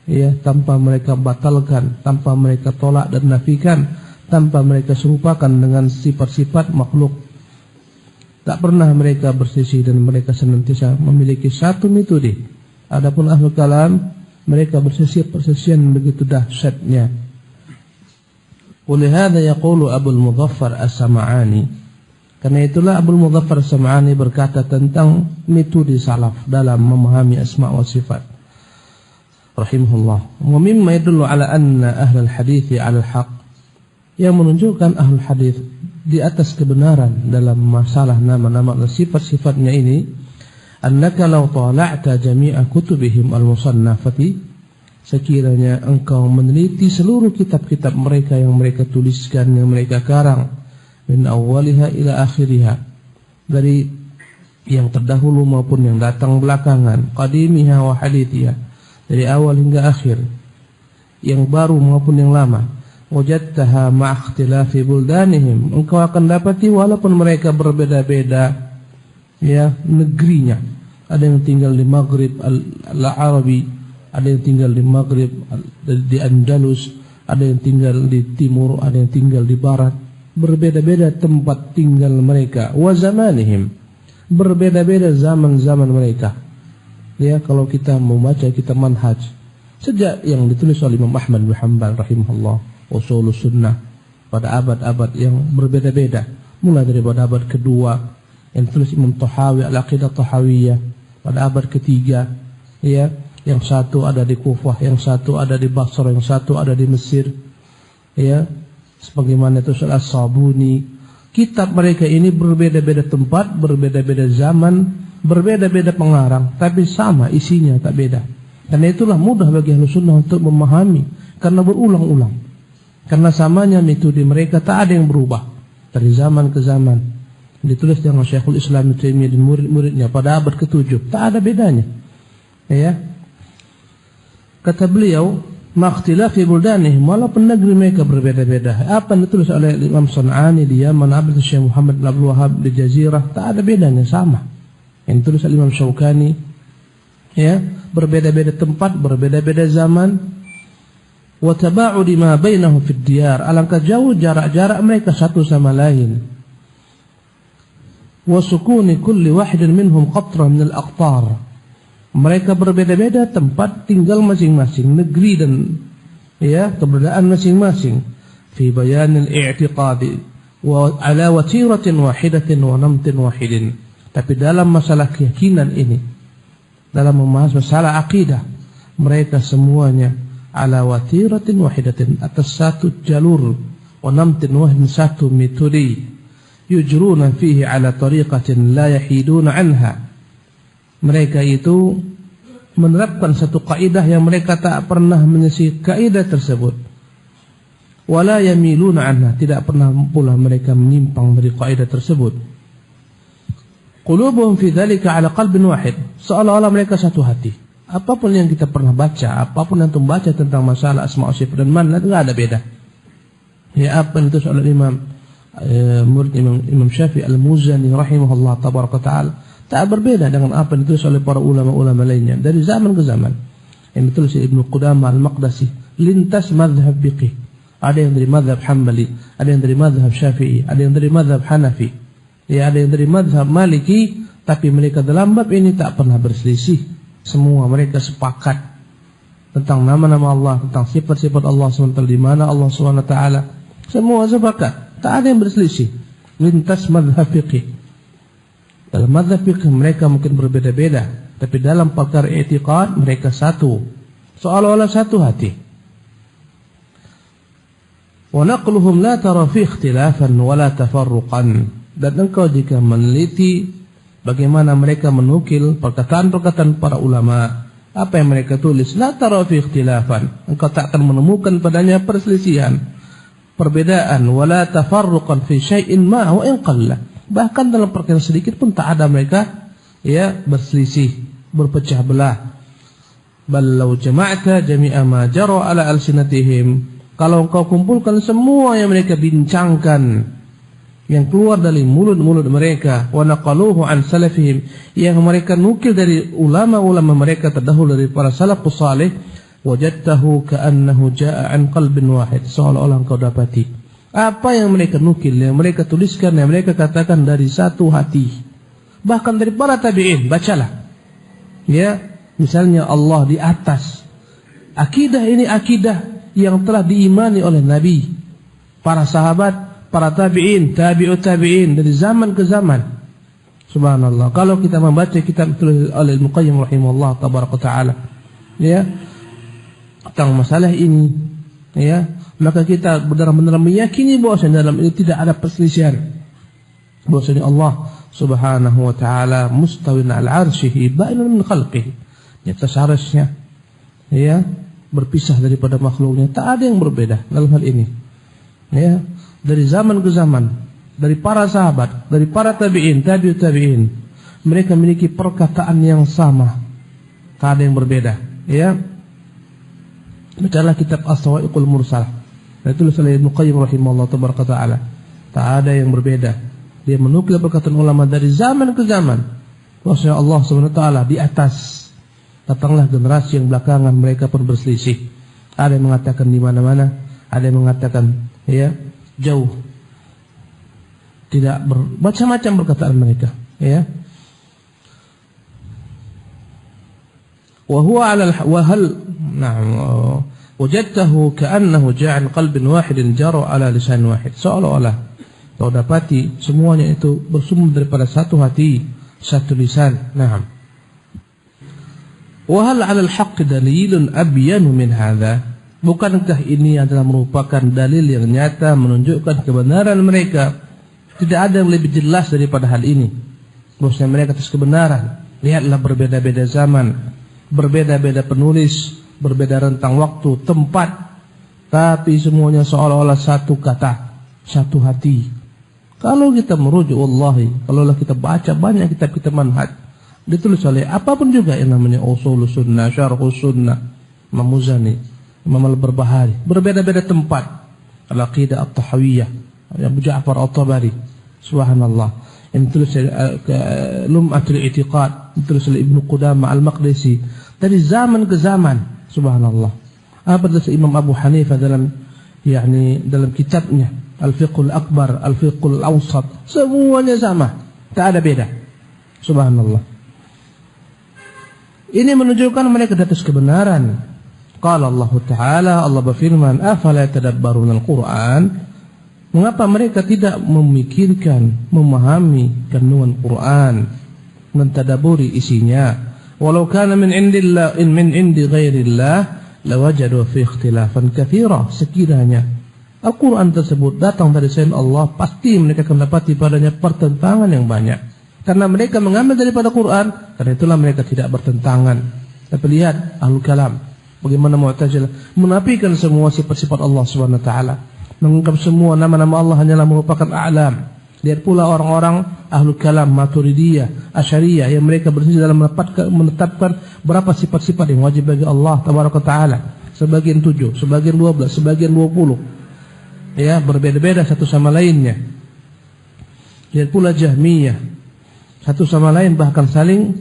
ya, tanpa mereka batalkan, tanpa mereka tolak dan nafikan, tanpa mereka serupakan dengan sifat-sifat makhluk. Tak pernah mereka berselisih dan mereka senantiasa memiliki satu metode. Adapun ahlul kalam, mereka perselisihan begitu dahsyatnya. Olehada yaqulu Abul Mudhaffar As-Sam'ani. Karena itulah Abul Mudhaffar As-Sam'ani berkata tentang metode salaf dalam memahami asma wa sifat. Rahimahullah. Wa mimma yadullu ala anna ahlul hadits 'ala al-haq. Yang menunjukkan ahlul hadits di atas kebenaran dalam masalah nama-nama dan sifat-sifatnya ini, annaka law tala'ta jami'a kutubihim al-musannafati, sekiranya engkau meneliti seluruh kitab-kitab mereka yang mereka tuliskan, yang mereka karang, min awwaliha ila akhiriha, dari yang terdahulu maupun yang datang belakangan, qadimiha wa hadithiha, dari awal hingga akhir, yang baru maupun yang lama, wajadtaha ma'akhtilafi buldanihim, engkau akan dapati walaupun mereka berbeda-beda, ya, negerinya. Ada yang tinggal di Maghrib al-Arabi, ada yang tinggal di Maghrib di Andalus, ada yang tinggal di timur, ada yang tinggal di barat. Berbeda-beda tempat tinggal mereka. Wa zamanihim, berbeda-beda zaman-zaman mereka. Ya, kalau kita membaca kitab manhaj, sejak yang ditulis oleh Imam Ahmad bin Hanbal rahimahullah, Ushulus Sunnah, pada abad-abad yang berbeda-beda, mulai daripada abad kedua yang tulis Imam Tahawi Al-Aqidah Tahawiyah, pada abad ketiga, ya, yang satu ada di Kufah, yang satu ada di Basra, yang satu ada di Mesir, ya, sebagaimana itu As-Sabuni. Kitab mereka ini berbeda-beda tempat, berbeda-beda zaman, berbeda-beda pengarang, tapi sama isinya, tak beda. Karena itulah mudah bagi Ahlus Sunnah untuk memahami, karena berulang-ulang. Karena samanya metode mereka tak ada yang berubah dari zaman ke zaman. Ditulis dengan Syekhul Islam Ibnu Taimiyah dan murid-muridnya pada abad ke-7, tak ada bedanya. Ya. Kata beliau, makhtilafi buldanihim, walaupun negeri mereka berbeda-beda. Apa yang ditulis oleh Imam San'ani di Yaman, Abdul Syekh Muhammad bin Abdul Wahhab di Jazirah, tak ada bedanya, sama. Yang ditulis oleh Imam Syaukani, Ya, berbeda-beda tempat, berbeda-beda zaman. Wa taba'udi ma bainahum fid diyar, alangkah jauh jarak-jarak mereka satu sama lain. Wa sukuni kulli wahidin minhum qatrah min al-aqtar, mereka berbeda-beda tempat tinggal masing-masing, negeri dan ya keberadaan masing-masing. Fi bayanil i'tiqadi wa ala watiratin wahidatin wa namtin wahidin, tapi dalam masalah keyakinan ini, dalam membahas masalah akidah, mereka semuanya ala watiratin wahidatin, atas satu jalur, wa namtin wahidin, satu metode, yujruna fihi ala tariqatin la yahiduna anha, mereka itu menerapkan satu kaidah yang mereka tak pernah menyisih kaidah tersebut. Wala yamiluna anha, tidak pernah pula mereka menyimpang dari kaidah tersebut. Qulubuhum fi dzalika ala qalbin wahid, seolah-olah mereka satu hati. Apapun yang kita pernah baca, apapun yang membaca tentang masalah asma wa sifat dan manat, enggak ada beda. Ya, apa yang ditulis oleh murid Imam Syafi'i Al-Muzani rahimahullah tabaraka ta'ala tak berbeda dengan apa yang ditulis oleh para ulama-ulama lainnya dari zaman ke zaman. Yang ditulis Ibnu Qudamah Al-Maqdisi lintas mazhab fiqih. Ada yang dari mazhab Hambali, ada yang dari mazhab Syafi'i, ada yang dari mazhab Hanafi, ya, ada yang dari mazhab Maliki, tapi mereka dalam bab ini tak pernah berselisih. Semua mereka sepakat tentang nama-nama Allah, tentang sifat-sifat Allah SWT, di mana Allah SWT. Semua sepakat, tak ada yang berselisih. Lintas mazhab fiqih. Dalam mazhab fiqih mereka mungkin berbeda-beda, tapi dalam perkara i'tiqad mereka satu, seolah-olah satu hati. Wa naqluhum la tara fi ikhtilafan wa la tafarruqan, dan engkau jika meneliti bagaimana mereka menukil perkataan-perkataan para ulama, apa yang mereka tulis, la tara fi ikhtilafan, engkau tak akan menemukan padanya perselisihan, perbedaan, wala tafarruqan fi syai'in ma wa in qalla, bahkan dalam perkara sedikit pun tak ada mereka ya berselisih, berpecah belah. Bal law jama'ta jami'a ma jara ala alsinatihim, kalau engkau kumpulkan semua yang mereka bincangkan, yang keluar dari mulut-mulut mereka, wa naqaluhu an salafihim, yang mereka nukil dari ulama-ulama mereka terdahulu dari para salafus salih, wajadtahu ka'annahu jaa'a an qalbin wahid, seolah-olah engkau dapati apa yang mereka nukil, yang mereka tuliskan, yang mereka katakan dari satu hati, bahkan dari para tabi'in. Bacalah ya, misalnya Allah di atas, akidah ini akidah yang telah diimani oleh Nabi, para sahabat, para tabi'in, tabi'ut tabi'in, dari zaman ke zaman. Subhanallah. Kalau kita membaca kitab tulis oleh Al-Muqayyim rahimahullah tabaraka ta'ala, ya, tentang masalah ini, ya, maka kita benar-benar meyakini bahwasanya dalam ini tidak ada perselisihan, bahwasanya Allah subhanahu wa ta'ala mustawin al-arsyihi ba'inan min khalqihi, di atas arsy-Nya, ya, berpisah daripada makhluknya, tak ada yang berbeda dalam hal ini, ya. Dari zaman ke zaman, dari para sahabat, dari para tabi'in, tabi'ut tabi'in, mereka memiliki perkataan yang sama, tak ada yang berbeda, ya. Bacalah kitab As-Sawa'iqul Mursalah, itu oleh Ibnu Qayyim rahimahullah tabaraka ta'ala, tak ada yang berbeda. Dia menukil perkataan ulama dari zaman ke zaman, bahwasanya Allah SWT di atas. Datanglah generasi yang belakangan, mereka pun berselisih. Ada yang mengatakan di mana-mana, ada yang mengatakan ya jauh, tidak macam-macam perkataan mereka, ya. Wa huwa 'ala wa hal na'am wajadtahu ka'annahu ja'an qalbin wahidin jara 'ala lisan wahid, seolah-olah kau dapati semuanya itu bersumber daripada satu hati, satu lisan. Na'am. Wa hal 'ala al-haqq dalilun abyanu min hadha, bukankah ini adalah merupakan dalil yang nyata menunjukkan kebenaran mereka? Tidak ada yang lebih jelas daripada hal ini, bahwasanya mereka atas kebenaran. Lihatlah, berbeda-beda zaman, berbeda-beda penulis, berbeda rentang waktu, tempat, tapi semuanya seolah-olah satu kata, satu hati. Kalau kita merujuk, wallahi, kalaulah kita baca banyak kitab-kitab manhaj, ditulis oleh apapun juga yang namanya Ushulus Sunnah, Syarhus Sunnah, Imam Muzani, Imam Al-Barbahari, berbeda-beda tempat, Al-Aqidah At-Tahawiyah, Abu Ja'far At-Tabari, subhanallah, yang ditulis Lum'atul I'tiqad, ditulis oleh Ibnu Qudamah Al-Maqdisi, dari zaman ke zaman. Subhanallah. Apa tulis Imam Abu Hanifah dalam kitabnya Al-Fiqhul Akbar, Al-Fiqhul Awsat, semuanya sama, tak ada beda. Subhanallah. Ini menunjukkan mereka di atas kebenaran. Qala Allah Ta'ala, Allah berfirman, afala yatadabbaruna al-Qur'an? Mengapa mereka tidak memikirkan, memahami kandungan Quran, mentadaburi isinya? Walau kana min indillah min indi ghairillah lawajadu fi ikhtilafan katsira. Sekiranya Al-Quran tersebut datang dari selain Allah, pasti mereka akan dapati padanya pertentangan yang banyak. Karena mereka mengambil daripada Quran, karena itulah mereka tidak bertentangan. Tapi lihat Ahlul Kalam, bagaimana Mu'tazilah menafikan semua sifat-sifat Allah Subhanahu wa taala, menganggap semua nama-nama Allah hanyalah merupakan a'lam. Lihat pula orang-orang Ahlul Kalam, Maturidiyah, Asy'ariyah, yang mereka bersih dalam menetapkan berapa sifat-sifat yang wajib bagi Allah Tabaraka Ta'ala. Sebagian 7, sebagian 12, sebagian 20. Ya, berbeda-beda satu sama lainnya. Lihat pula Jahmiyah, satu sama lain bahkan saling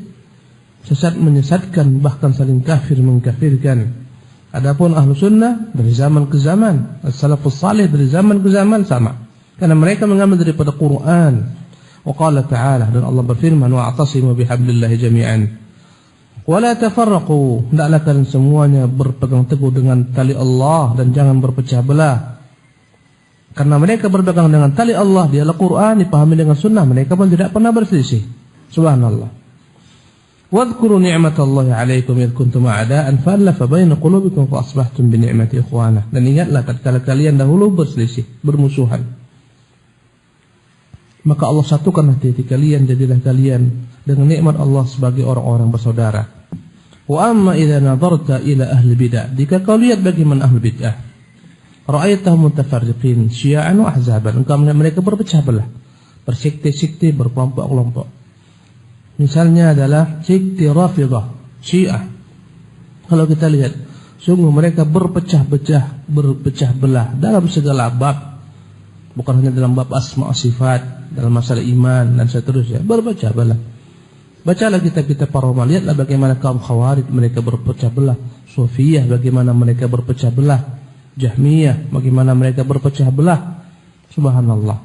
sesat menyesatkan, bahkan saling kafir mengkafirkan. Adapun Ahlu Sunnah dari zaman ke zaman, As-Salafus Salih dari zaman ke zaman sama, karena mereka mengambil daripada Quran. Wa qala ta'ala, dan Allah berfirman, wa'tasimu bihablillahi jami'an wa la tafarraqu, hendaklah kalian semuanya berpegang teguh dengan tali Allah dan jangan berpecah belah. Karena mereka berpegang dengan tali Allah di Al-Quran, dipahami dengan sunnah, mereka pun tidak pernah berselisih. Subhanallah. Wadhkuru ni'matallahi 'alaikum idh kuntum a'da'an fa'alafa baina qulubikum fa asbahtum bi ni'mati ikhwana. Dan ingatlah tatkala kalian dahulu berselisih, bermusuhan, maka Allah satukan hati kalian, jadilah kalian dengan nikmat Allah sebagai orang-orang bersaudara. Wa amma idza nadarta ila ahli bid'ah, jika kau lihat bagaimana ahli bid'ah, ra'aitahum mutafarriqin syi'an wa ahzaban, engkau melihat mereka berpecah belah, bersekte-sekte, berkelompok-kelompok. Misalnya adalah sekte Rafidah, Syiah. Kalau kita lihat, sungguh mereka berpecah belah dalam segala bab, bukan hanya dalam bab asma' sifat, dalam masalah iman dan seterusnya, berpecah belah. Bacalah kitab-kitab para ulama, lihatlah bagaimana kaum Khawarij mereka berpecah belah, Sufiyah bagaimana mereka berpecah belah, Jahmiyah bagaimana mereka berpecah belah. Subhanallah.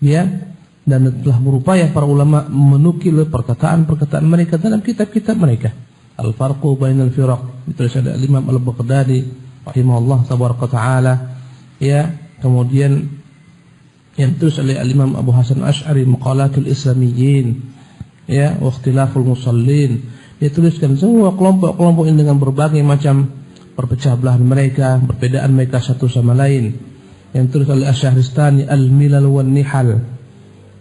Ya, dan telah berupaya para ulama menukil perkataan-perkataan mereka dalam kitab-kitab mereka. Al-Farqu Bainal Firaq, ditulis oleh Imam Al-Baghdadi rahimahullah tabaraka taala. Ya, kemudian yang ditulis oleh Imam Abu Hasan Asy'ari Maqalatul Islamiyyin, ya, wa Ikhtilaful Musallin. Dia tuliskan semua kelompok-kelompok ini dengan berbagai macam perpecah belahan mereka, perbedaan mereka satu sama lain. Yang ditulis oleh Asy-Syahristani Al-Milal wan Nihal.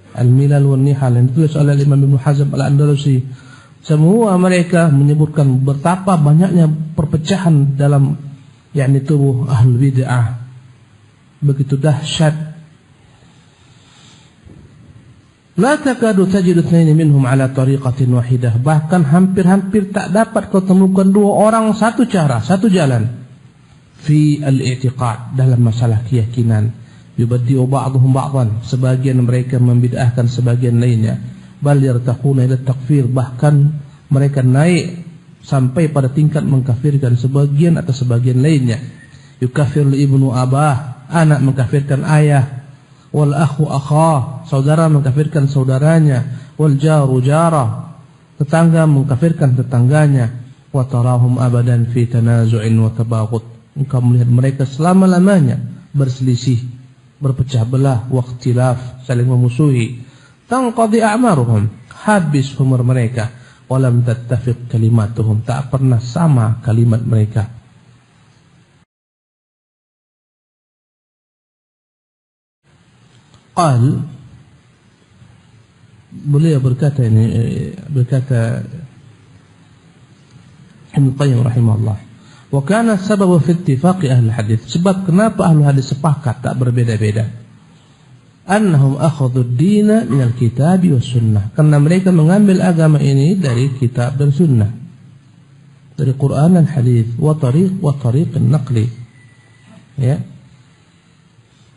Al-Milal wan Nihal yang ditulis oleh Imam Ibnu Hazm Al-Andalusi. Semua mereka menyebutkan betapa banyaknya perpecahan dalam tubuh Ahlul Bid'ah. Begitu dahsyat. La takadu tajidu itsnaini minhum ala tariqatin wahidah. Bahkan hampir-hampir tak dapat kau temukan dua orang satu cara, satu jalan. Fi al-i'tiqad, dalam masalah keyakinan. Yubaddi'u ba'dhum ba'dhan, sebagian mereka membid'ahkan sebagian lainnya. Bal yartaquna ila takfir, bahkan mereka naik sampai pada tingkat mengkafirkan sebagian atas sebagian lainnya. Yukafirul ibnu abah, anak mengkafirkan ayah. Wal akhu akhah, saudara mengkafirkan saudaranya. Wal jaru jarah, tetangga mengkafirkan tetangganya. Wa tarahum abadan fi tanazu'in wa tabaghut, engkau melihat mereka selama-lamanya berselisih, berpecah belah, waqtilaf, saling memusuhi. Tanqadi a'maruhum, habis umur mereka. Walam tattafiq kalimatuhum, tak pernah sama kalimat mereka. Qal, beliau berkata Ibnu Qayyim rahimahullah, wa kana sababu fi ittifaqi ahli hadis, sebab kenapa ahli hadis sepakat tak berbeda-beda, annahum akhadhu ad-dina minal kitab was sunnah, karena mereka mengambil agama ini dari kitab dan sunnah, dari Quran dan hadis, wa tariq an-naqli, ya.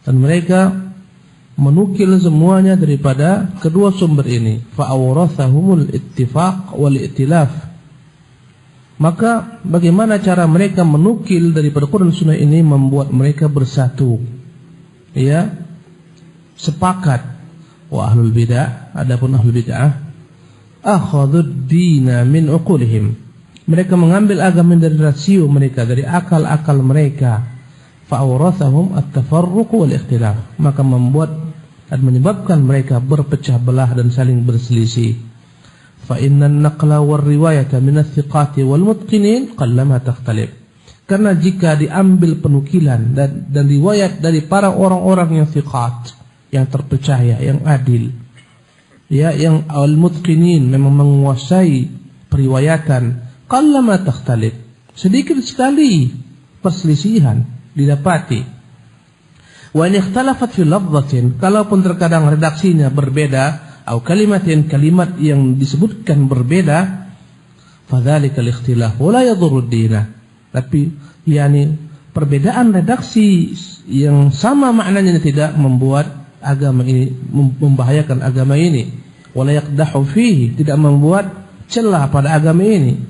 Dan mereka menukil semuanya daripada kedua sumber ini. Fa'awrathahumul ittifaq wal i'tilaf. Maka bagaimana cara mereka menukil daripada Quran Sunnah ini membuat mereka bersatu, ya, sepakat. Wa ahlul bid'ah, adapun ahlul bid'ah, akhadud dina min uqulihim, mereka mengambil agama dari rasio mereka, dari akal-akal mereka. Fa'awrathahum at-tafarruq wal ikhtilaf, maka membuat dan menyebabkan mereka berpecah belah dan saling berselisih. Fa innan naqla war riwayata min ats-thiqati wal mutqinin qallama takhtalif, karena jika diambil penukilan dan riwayat dari para orang-orang yang thiqat, yang terpercaya, yang adil, ya, yang al-mutqinin, memang menguasai periwayatan, qallama takhtalif, sedikit sekali perselisihan didapati. Wa in ikhtalafat fi lafdhatin, kalaupun terkadang redaksinya berbeda, atau kalimatin, kalimat yang disebutkan berbeda, fadzalika al-ikhtilaf wa la yadhurru ad-dina, tapi yakni perbedaan redaksi yang sama maknanya tidak membuat agama ini, membahayakan agama ini. Wala yaqdahu fihi, tidak membuat celah pada agama ini.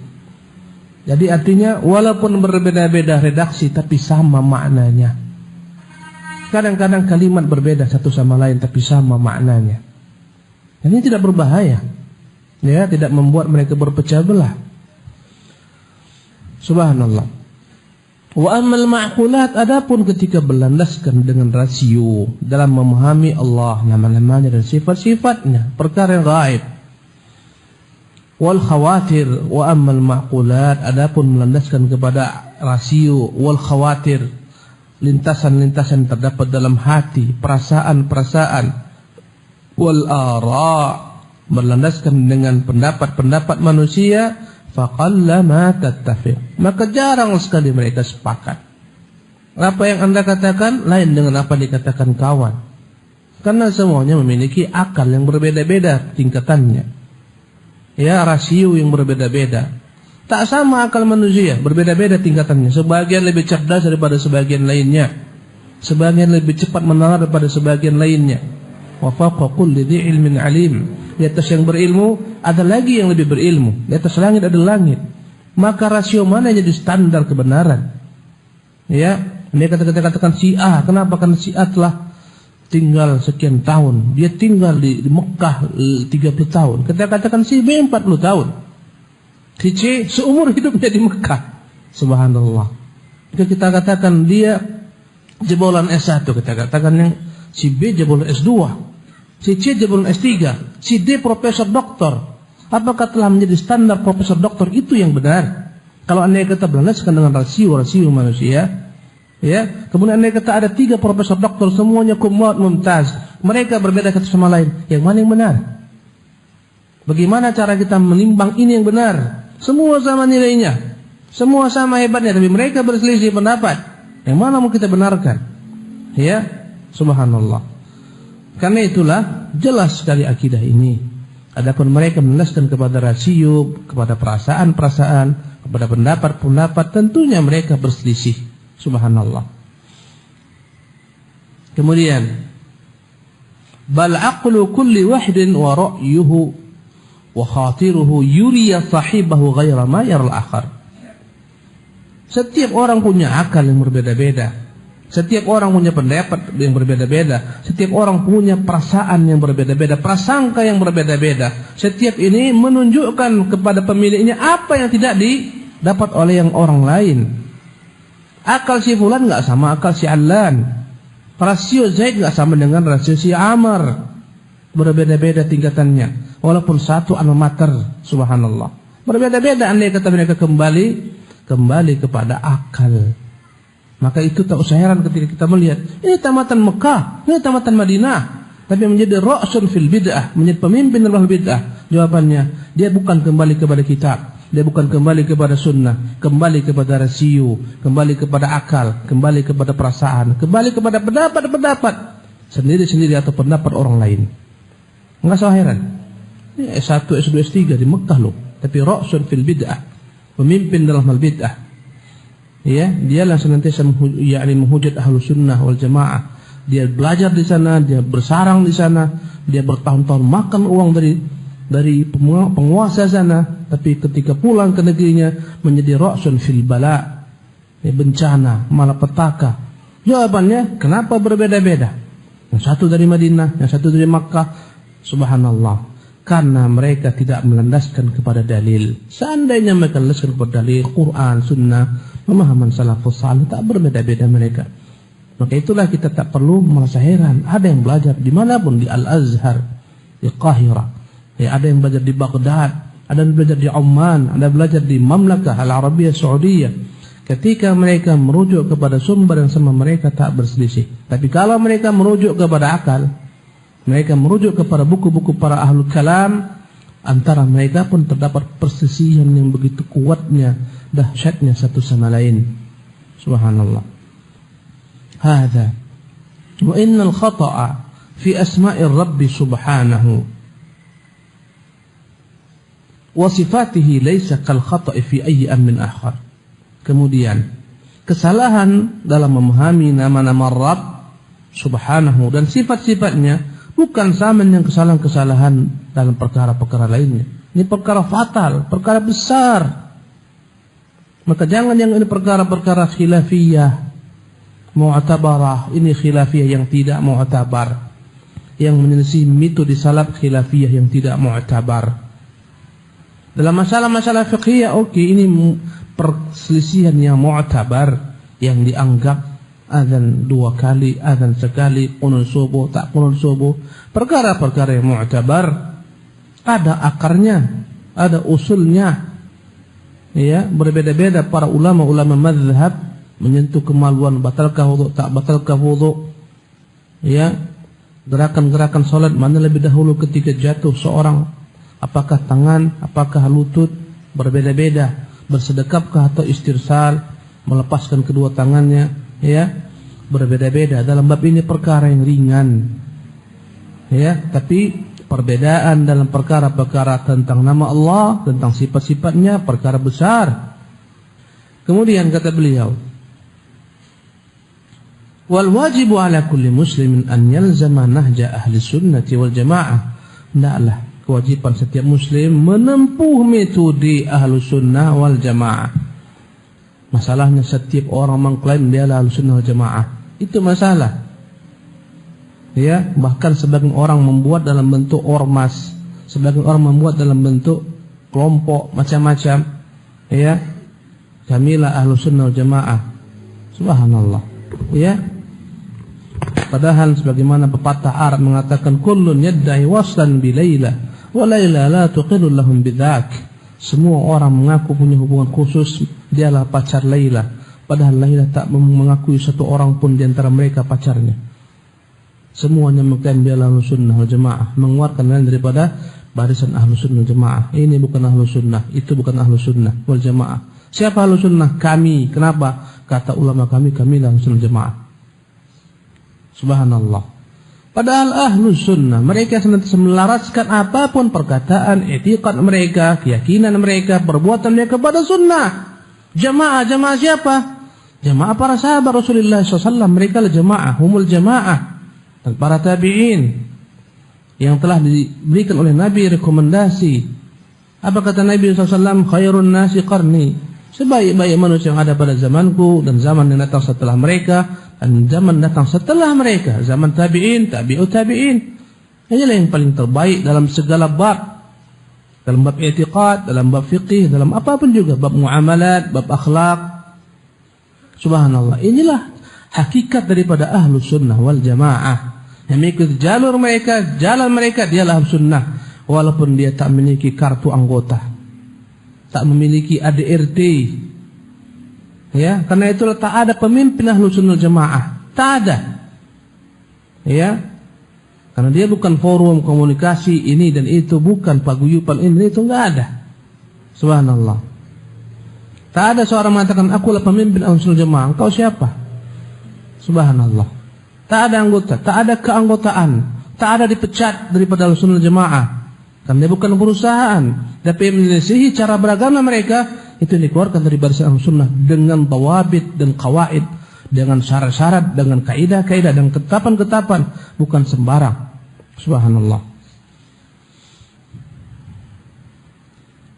Jadi artinya walaupun berbeda-beda redaksi tapi sama maknanya. Kadang-kadang kalimat berbeda satu sama lain tapi sama maknanya. Ini tidak berbahaya, ya, tidak membuat mereka berpecah belah. Subhanallah. Wa ammal ma'qulat, adapun ketika berlandaskan dengan rasio dalam memahami Allah, nama-namanya dan sifat-sifatnya, perkara yang gaib. Wal khawatir, wa ammal ma'qulat, adapun melandaskan kepada rasio wal khawatir, lintasan-lintasan terdapat dalam hati, perasaan-perasaan, wal ara, berlandaskan dengan pendapat-pendapat manusia, faqallama tattafiq, maka jarang sekali mereka sepakat. Apa yang Anda katakan lain dengan apa dikatakan kawan, karena semuanya memiliki akal yang berbeda-beda tingkatannya, ya, rasio yang berbeda-beda. Tak sama akal manusia, berbeda-beda tingkatannya. Sebagian lebih cerdas daripada sebagian lainnya, sebagian lebih cepat menalar daripada sebagian lainnya. Wa fawqa kulli dhi ilmin alim, di atas yang berilmu ada lagi yang lebih berilmu, di atas langit ada langit. Maka rasio mana yang jadi standar kebenaran? Ya, mereka katakan si A, kenapa? Karena si A telah tinggal sekian tahun, dia tinggal di Mekah 30 tahun. Kita katakan si B 40 tahun, si C seumur hidupnya di Mekah. Subhanallah. Jika kita katakan dia jebolan S1, kita katakan yang si B jebolan S2, si C jebolan S3, si D profesor doktor. Apakah telah menjadi standar profesor doktor itu yang benar? Kalau Anda kata berlandaskan dengan rasio manusia, ya, kemudian Anda kata ada 3 profesor doktor semuanya kumat mumtaz, mereka berbeda satu sama lain, yang mana yang benar? Bagaimana cara kita menimbang ini yang benar? Semua sama nilainya, semua sama hebatnya, tapi mereka berselisih pendapat. Yang mana mau kita benarkan? Ya, subhanallah. Karena itulah jelas sekali akidah ini. Adapun mereka melandaskan kepada rasio, kepada perasaan-perasaan, kepada pendapat-pendapat, tentunya mereka berselisih. Subhanallah. Kemudian, bal aqlu kulli wahidin wa ra'yuhu wa khatiruhu yuriya sahibahu ghaira ma yaral akhar. Setiap orang punya akal yang berbeda-beda. Setiap orang punya pendapat yang berbeda-beda. Setiap orang punya perasaan yang berbeda-beda, prasangka yang berbeda-beda. Setiap ini menunjukkan kepada pemiliknya apa yang tidak didapat oleh yang orang lain. Akal si fulan enggak sama akal si Allan. Rasio Zaid enggak sama dengan rasio si Amr. Berbeda-beda tingkatannya. Walaupun satu alma mater, subhanallah. Berbeda-beda, andai kata mereka kembali kepada akal. Maka itu tak usah heran ketika kita melihat ini tamatan Mekah, ini tamatan Madinah, tapi menjadi ra'sun fil bid'ah, menjadi pemimpin dalam bid'ah. Jawabannya, dia bukan kembali kepada kitab, dia bukan kembali kepada sunnah, kembali kepada rasio, kembali kepada akal, kembali kepada perasaan, kembali kepada pendapat-pendapat sendiri-sendiri atau pendapat orang lain. Enggak usah heran. Ini S1, S2, S3 di Mekah loh, tapi ra'sun fil bid'ah, pemimpin dalam hal bid'ah. Ya, dialah senantiasa menghujat ahlu sunnah wal jamaah, dia belajar di sana, dia bersarang di sana, dia bertahun-tahun makan uang dari penguasa sana, tapi ketika pulang ke negerinya menjadi ra'sun fil bala, bencana, malapetaka. Jawabannya, kenapa berbeda-beda? Yang satu dari Madinah, yang satu dari Makkah. Subhanallah, karena mereka tidak melandaskan kepada dalil. Seandainya mereka melandaskan kepada dalil, Quran, Sunnah, pemahaman salafus salih, tak berbeda-beda mereka. Maka itulah kita tak perlu merasa heran. Ada yang belajar dimanapun, di Al-Azhar, di Qahira, ada yang belajar di Baghdad, ada yang belajar di Oman, ada yang belajar di Mamlakah Al-Arabiyah Saudiyah. Ketika mereka merujuk kepada sumber yang sama, mereka tak berselisih. Tapi kalau mereka merujuk kepada akal, mereka merujuk kepada buku-buku para ahlul kalam, antara mereka pun terdapat perselisihan yang begitu kuatnya, dahsyatnya satu sama lain. Subhanallah. Hadza wa innal khata'a fi asma'ir Rabbi subhanahu wa sifatihi laysa kal khata'i fi ayyi amrin akhar. Kemudian, kesalahan dalam memahami nama-nama Rabb subhanahu dan sifat-sifatnya bukan sama dengan kesalahan-kesalahan dalam perkara-perkara lainnya. Ini perkara fatal, perkara besar. Maka jangan yang ini perkara-perkara khilafiyah, mu'tabarah, ini khilafiyah yang tidak mu'tabar, yang menyelisih mitu di salaf khilafiyah yang tidak mu'tabar. Dalam masalah-masalah fiqhiyah, ini perselisihan yang mu'tabar, yang dianggap azan 2 kali, azan sekali, qunut subuh, tak qunut subuh. Perkara-perkara yang mu'tabar ada akarnya, ada usulnya. Ya, berbeda-beda para ulama-ulama mazhab menyentuh kemaluan, batalkah wudu, tak batalkah wudu. Ya, gerakan-gerakan salat mana lebih dahulu ketika jatuh seorang, apakah tangan, apakah lutut, berbeda-beda. Bersedekapkah atau istirsal, melepaskan kedua tangannya, ya, berbeda-beda. Dalam bab ini perkara yang ringan, ya, tapi perbedaan dalam perkara-perkara tentang nama Allah, tentang sifat-sifatnya, perkara besar. Kemudian kata beliau, wal wajibu ala kulli muslimin an yalzama nahja ahli sunnati wal jamaah. Hendaklah kewajiban setiap muslim menempuh metode ahlu sunnah wal jamaah. Masalahnya setiap orang mengklaim dia ahlu sunnah wal jamaah, itu masalah. Ya, bahkan sebagian orang membuat dalam bentuk ormas, sebagian orang membuat dalam bentuk kelompok macam-macam. Ya, kamilah ahlu sunnah wal jamaah. Subhanallah. Ya, padahal sebagaimana pepatah Arab mengatakan, kullun yadda'i waslan bi Laila wa Laila la tuqirru lahum bidzak. Semua orang mengaku punya hubungan khusus, dialah pacar Laila, padahal Laila tak mengakui satu orang pun di antara mereka pacarnya. Semuanya mengklaim dialah ahlu sunnah wal jamaah, mengeluarkan lain daripada barisan ahlu sunnah wal jamaah. Ini bukan ahlu sunnah, itu bukan ahlu sunnah wal jamaah. Siapa ahlu sunnah? Kami. Kenapa? Kata ulama kami ahlu sunnah wal jamaah. Subhanallah. Padahal ahlu sunnah, mereka senantiasa melaraskan apapun perkataan, etikat mereka, keyakinan mereka, perbuatan mereka kepada sunnah. Jamaah siapa? Jamaah para sahabat Rasulullah SAW. Mereka adalah jamaah, humul jamaah. Dan para tabi'in yang telah diberikan oleh Nabi rekomendasi. Apa kata Nabi SAW? Khairun nasi qarni. Sebaik-baik manusia yang ada pada zamanku dan zaman yang datang setelah mereka dan zaman datang setelah mereka, zaman tabi'in, tabi'ut tabi'in. Inilah yang paling terbaik dalam segala bab. Dalam bab i'tiqad, dalam bab fiqih, dalam apapun juga, bab muamalat, bab akhlak. Subhanallah. Inilah hakikat daripada ahlu sunnah wal jamaah. Yang mengikuti jalur mereka, jalan mereka, dialah ahlu sunnah. Walaupun dia tak memiliki kartu anggota, tak memiliki ADRT, ya, karena itulah tak ada pemimpin ahlu sunnah jamaah, tak ada, ya, karena dia bukan forum komunikasi ini dan itu, bukan paguyuban ini itu, nggak ada. Subhanallah. Tak ada seorang mengatakan akulah pemimpin ahlu sunnah jamaah. Engkau siapa? Subhanallah. Tak ada anggota, tak ada keanggotaan, tak ada dipecat daripada ahlu sunnah jamaah. Karena dia bukan perusahaan, tapi menyelisihi cara beragama mereka, itu dikeluarkan dari barisan ahlu sunnah dengan tawabit dan qawaid, dengan syarat-syarat, dengan kaidah-kaidah dan ketetapan-ketetapan, bukan sembarang. Subhanallah.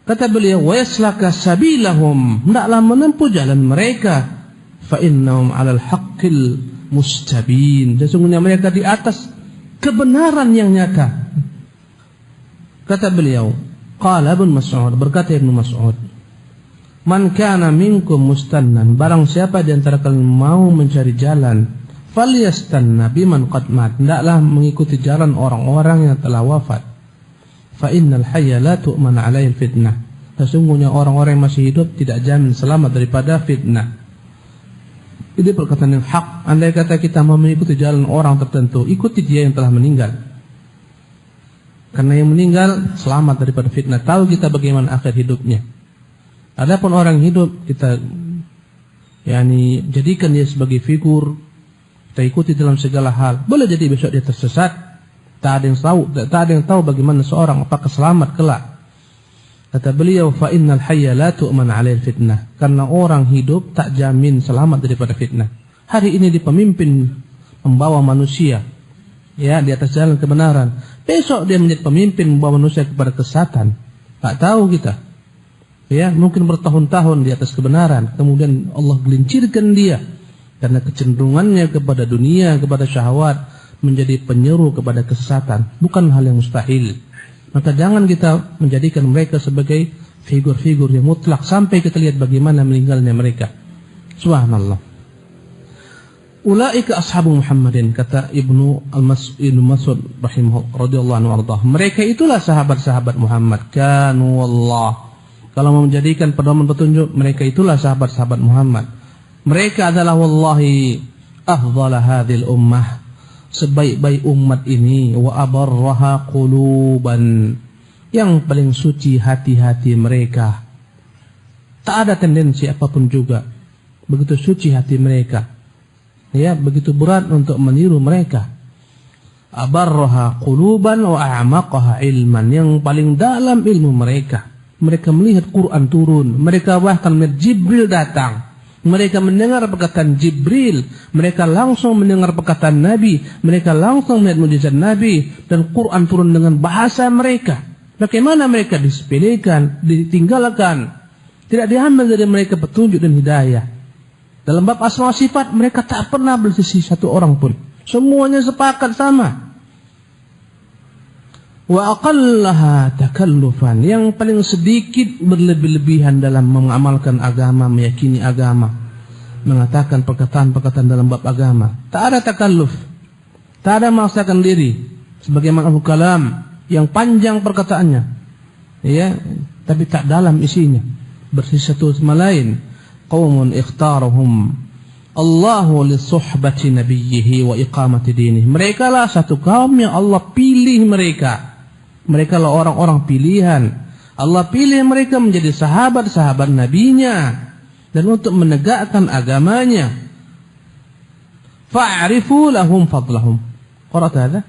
Kata beliau, wa yaslaka sabilahum, hendaklah menempuh jalan mereka, fa innahum 'alal haqqil mustabin, sesungguhnya mereka di atas kebenaran yang nyata. Kata beliau, qala Ibnu Mas'ud, berkata Ibnu Mas'ud, man kana minkum mustannan, barang siapa di antara kalian mau mencari jalan, falyastanna biman qad mat, hendaklah mengikuti jalan orang-orang yang telah wafat. Fa innal hayya la tu'man 'alaihi fitnah, sesungguhnya orang-orang yang masih hidup tidak jamin selamat daripada fitnah. Ini perkataan yang hak. Andai kata kita mau mengikuti jalan orang tertentu, ikuti dia yang telah meninggal, karena yang meninggal selamat daripada fitnah, tahu kita bagaimana akhir hidupnya. Adapun orang hidup, kita jadikan dia sebagai figur, kita ikuti dalam segala hal. Boleh jadi besok dia tersesat. Tak ada yang tahu bagaimana seorang apakah selamat kelak. Kata beliau, fa innal hayya la tu'man 'alaihi fitnah, karena orang hidup tak jamin selamat daripada fitnah. Hari ini di pemimpin membawa manusia di atas jalan kebenaran. Besok dia menjadi pemimpin membawa manusia kepada kesesatan. Tak tahu kita. Mungkin bertahun-tahun di atas kebenaran, kemudian Allah gelincirkan dia karena kecenderungannya kepada dunia, kepada syahwat, menjadi penyeru kepada kesesatan. Bukan hal yang mustahil. Maka jangan kita menjadikan mereka sebagai figur-figur yang mutlak sampai kita lihat bagaimana meninggalnya mereka. Subhanallah. Ulaika ashabu Muhammadin, kata Ibnu Mas'ud radhiyallahu anhu ardah. Mereka itulah sahabat-sahabat Muhammad. Kanu wallah. Kalau mau menjadikan pedoman petunjuk, mereka itulah sahabat-sahabat Muhammad. Mereka adalah wallahi afdhala hadhil ummah, sebaik-baik umat ini, wa abarraha quluban, yang paling suci hati-hati mereka. Tak ada tendensi apapun juga. Begitu suci hati mereka. Begitu berat untuk meniru mereka. Abarraha quluban wa a'maqaha ilman, yang paling dalam ilmu mereka. Mereka melihat Quran turun, mereka bahkan melihat Jibril datang. Mereka mendengar perkataan Jibril, mereka langsung mendengar perkataan Nabi, mereka langsung melihat mukjizat Nabi, dan Quran turun dengan bahasa mereka. Bagaimana mereka disepelekan, ditinggalkan, tidak diambil dari mereka petunjuk dan hidayah. Dalam bab asma wa sifat, mereka tak pernah berselisih satu orang pun. Semuanya sepakat sama. Wa aqallaha takallufan, yang paling sedikit berlebih-lebihan dalam mengamalkan agama, meyakini agama, mengatakan perkataan-perkataan dalam bab agama. Tak ada takalluf, tak ada memaksakan diri, sebagaimana al-kalam yang panjang perkataannya, tapi tak dalam isinya, bersih satu sama lain. Qaumun ikhtarahum Allahu li suhbati nabiyhi wa iqamati dinih. Mereka lah satu kaum yang Allah pilih mereka. Mereka lah orang-orang pilihan. Allah pilih mereka menjadi sahabat-sahabat nabinya dan untuk menegakkan agamanya. Fa'rifu lahum fadlahum. Qara'at hadha?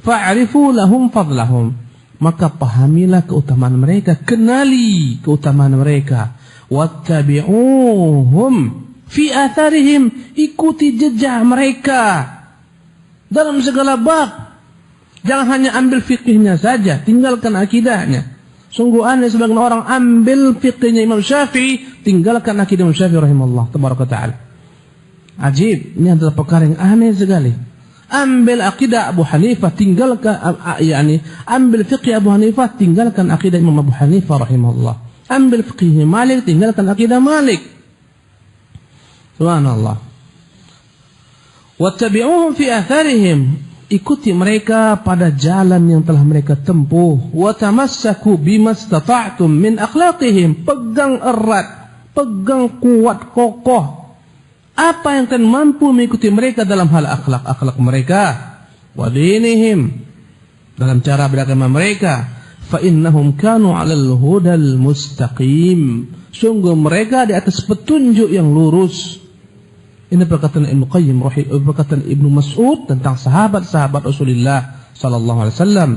Fa'rifu lahum fadlahum. Maka pahamilah keutamaan mereka, kenali keutamaan mereka. Wattabi'uhum fi atharihim, ikuti jejak mereka dalam segala bab. Jangan hanya ambil fikihnya saja, tinggalkan akidahnya. Sungguh aneh sebagian orang ambil fikihnya Imam Syafi'i, tinggalkan akidah Imam Syafi'i rahimahullah tabaraka ta'ala. Ajib, ini adalah perkara yang aneh sekali. Ambil akidah Abu Hanifah, tinggalkan ambil fikih Abu Hanifah, tinggalkan akidah Imam Abu Hanifah rahimahullah. Ambil fikihnya Malik, tinggalkan akidah Malik. Subhanallah. Wattabi'uhum fi atharihim, ikuti mereka pada jalan yang telah mereka tempuh. Wa tamassaku bimastata'tum min akhlaqihim, pegang erat, pegang kuat kokoh apa yang akan mampu mengikuti mereka dalam hal akhlak mereka. Wa dinihim, dalam cara beragama mereka. Fa innahum kanu 'alal hudal mustaqim, sungguh mereka di atas petunjuk yang lurus. Ini perkataan Ibnu Qayyim, perkataan Ibnu Mas'ud tentang sahabat-sahabat Rasulullah sallallahu alaihi wasallam.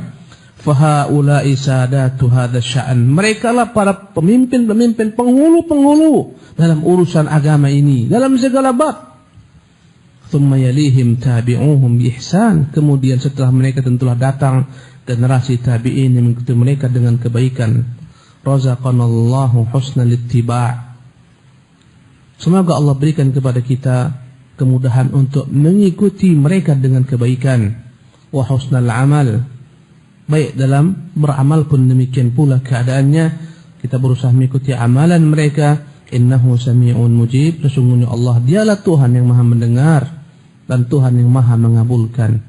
Fa haula'i sadatu hadzal sya'an, mereka lah para pemimpin-pemimpin, penghulu-penghulu dalam urusan agama ini, dalam segala bab. thumma yalihim tabi'uhum bi ihsan, kemudian setelah mereka tentulah datang generasi tabi'in yang mengikuti mereka dengan kebaikan. Razaqanallahu husnal ittiba'. Semoga Allah berikan kepada kita kemudahan untuk mengikuti mereka dengan kebaikan. Wa husnal amal, baik dalam beramal pun demikian pula keadaannya, kita berusaha mengikuti amalan mereka. Innahu sami'un mujib, sesungguhnya Allah dialah Tuhan yang maha mendengar dan Tuhan yang maha mengabulkan.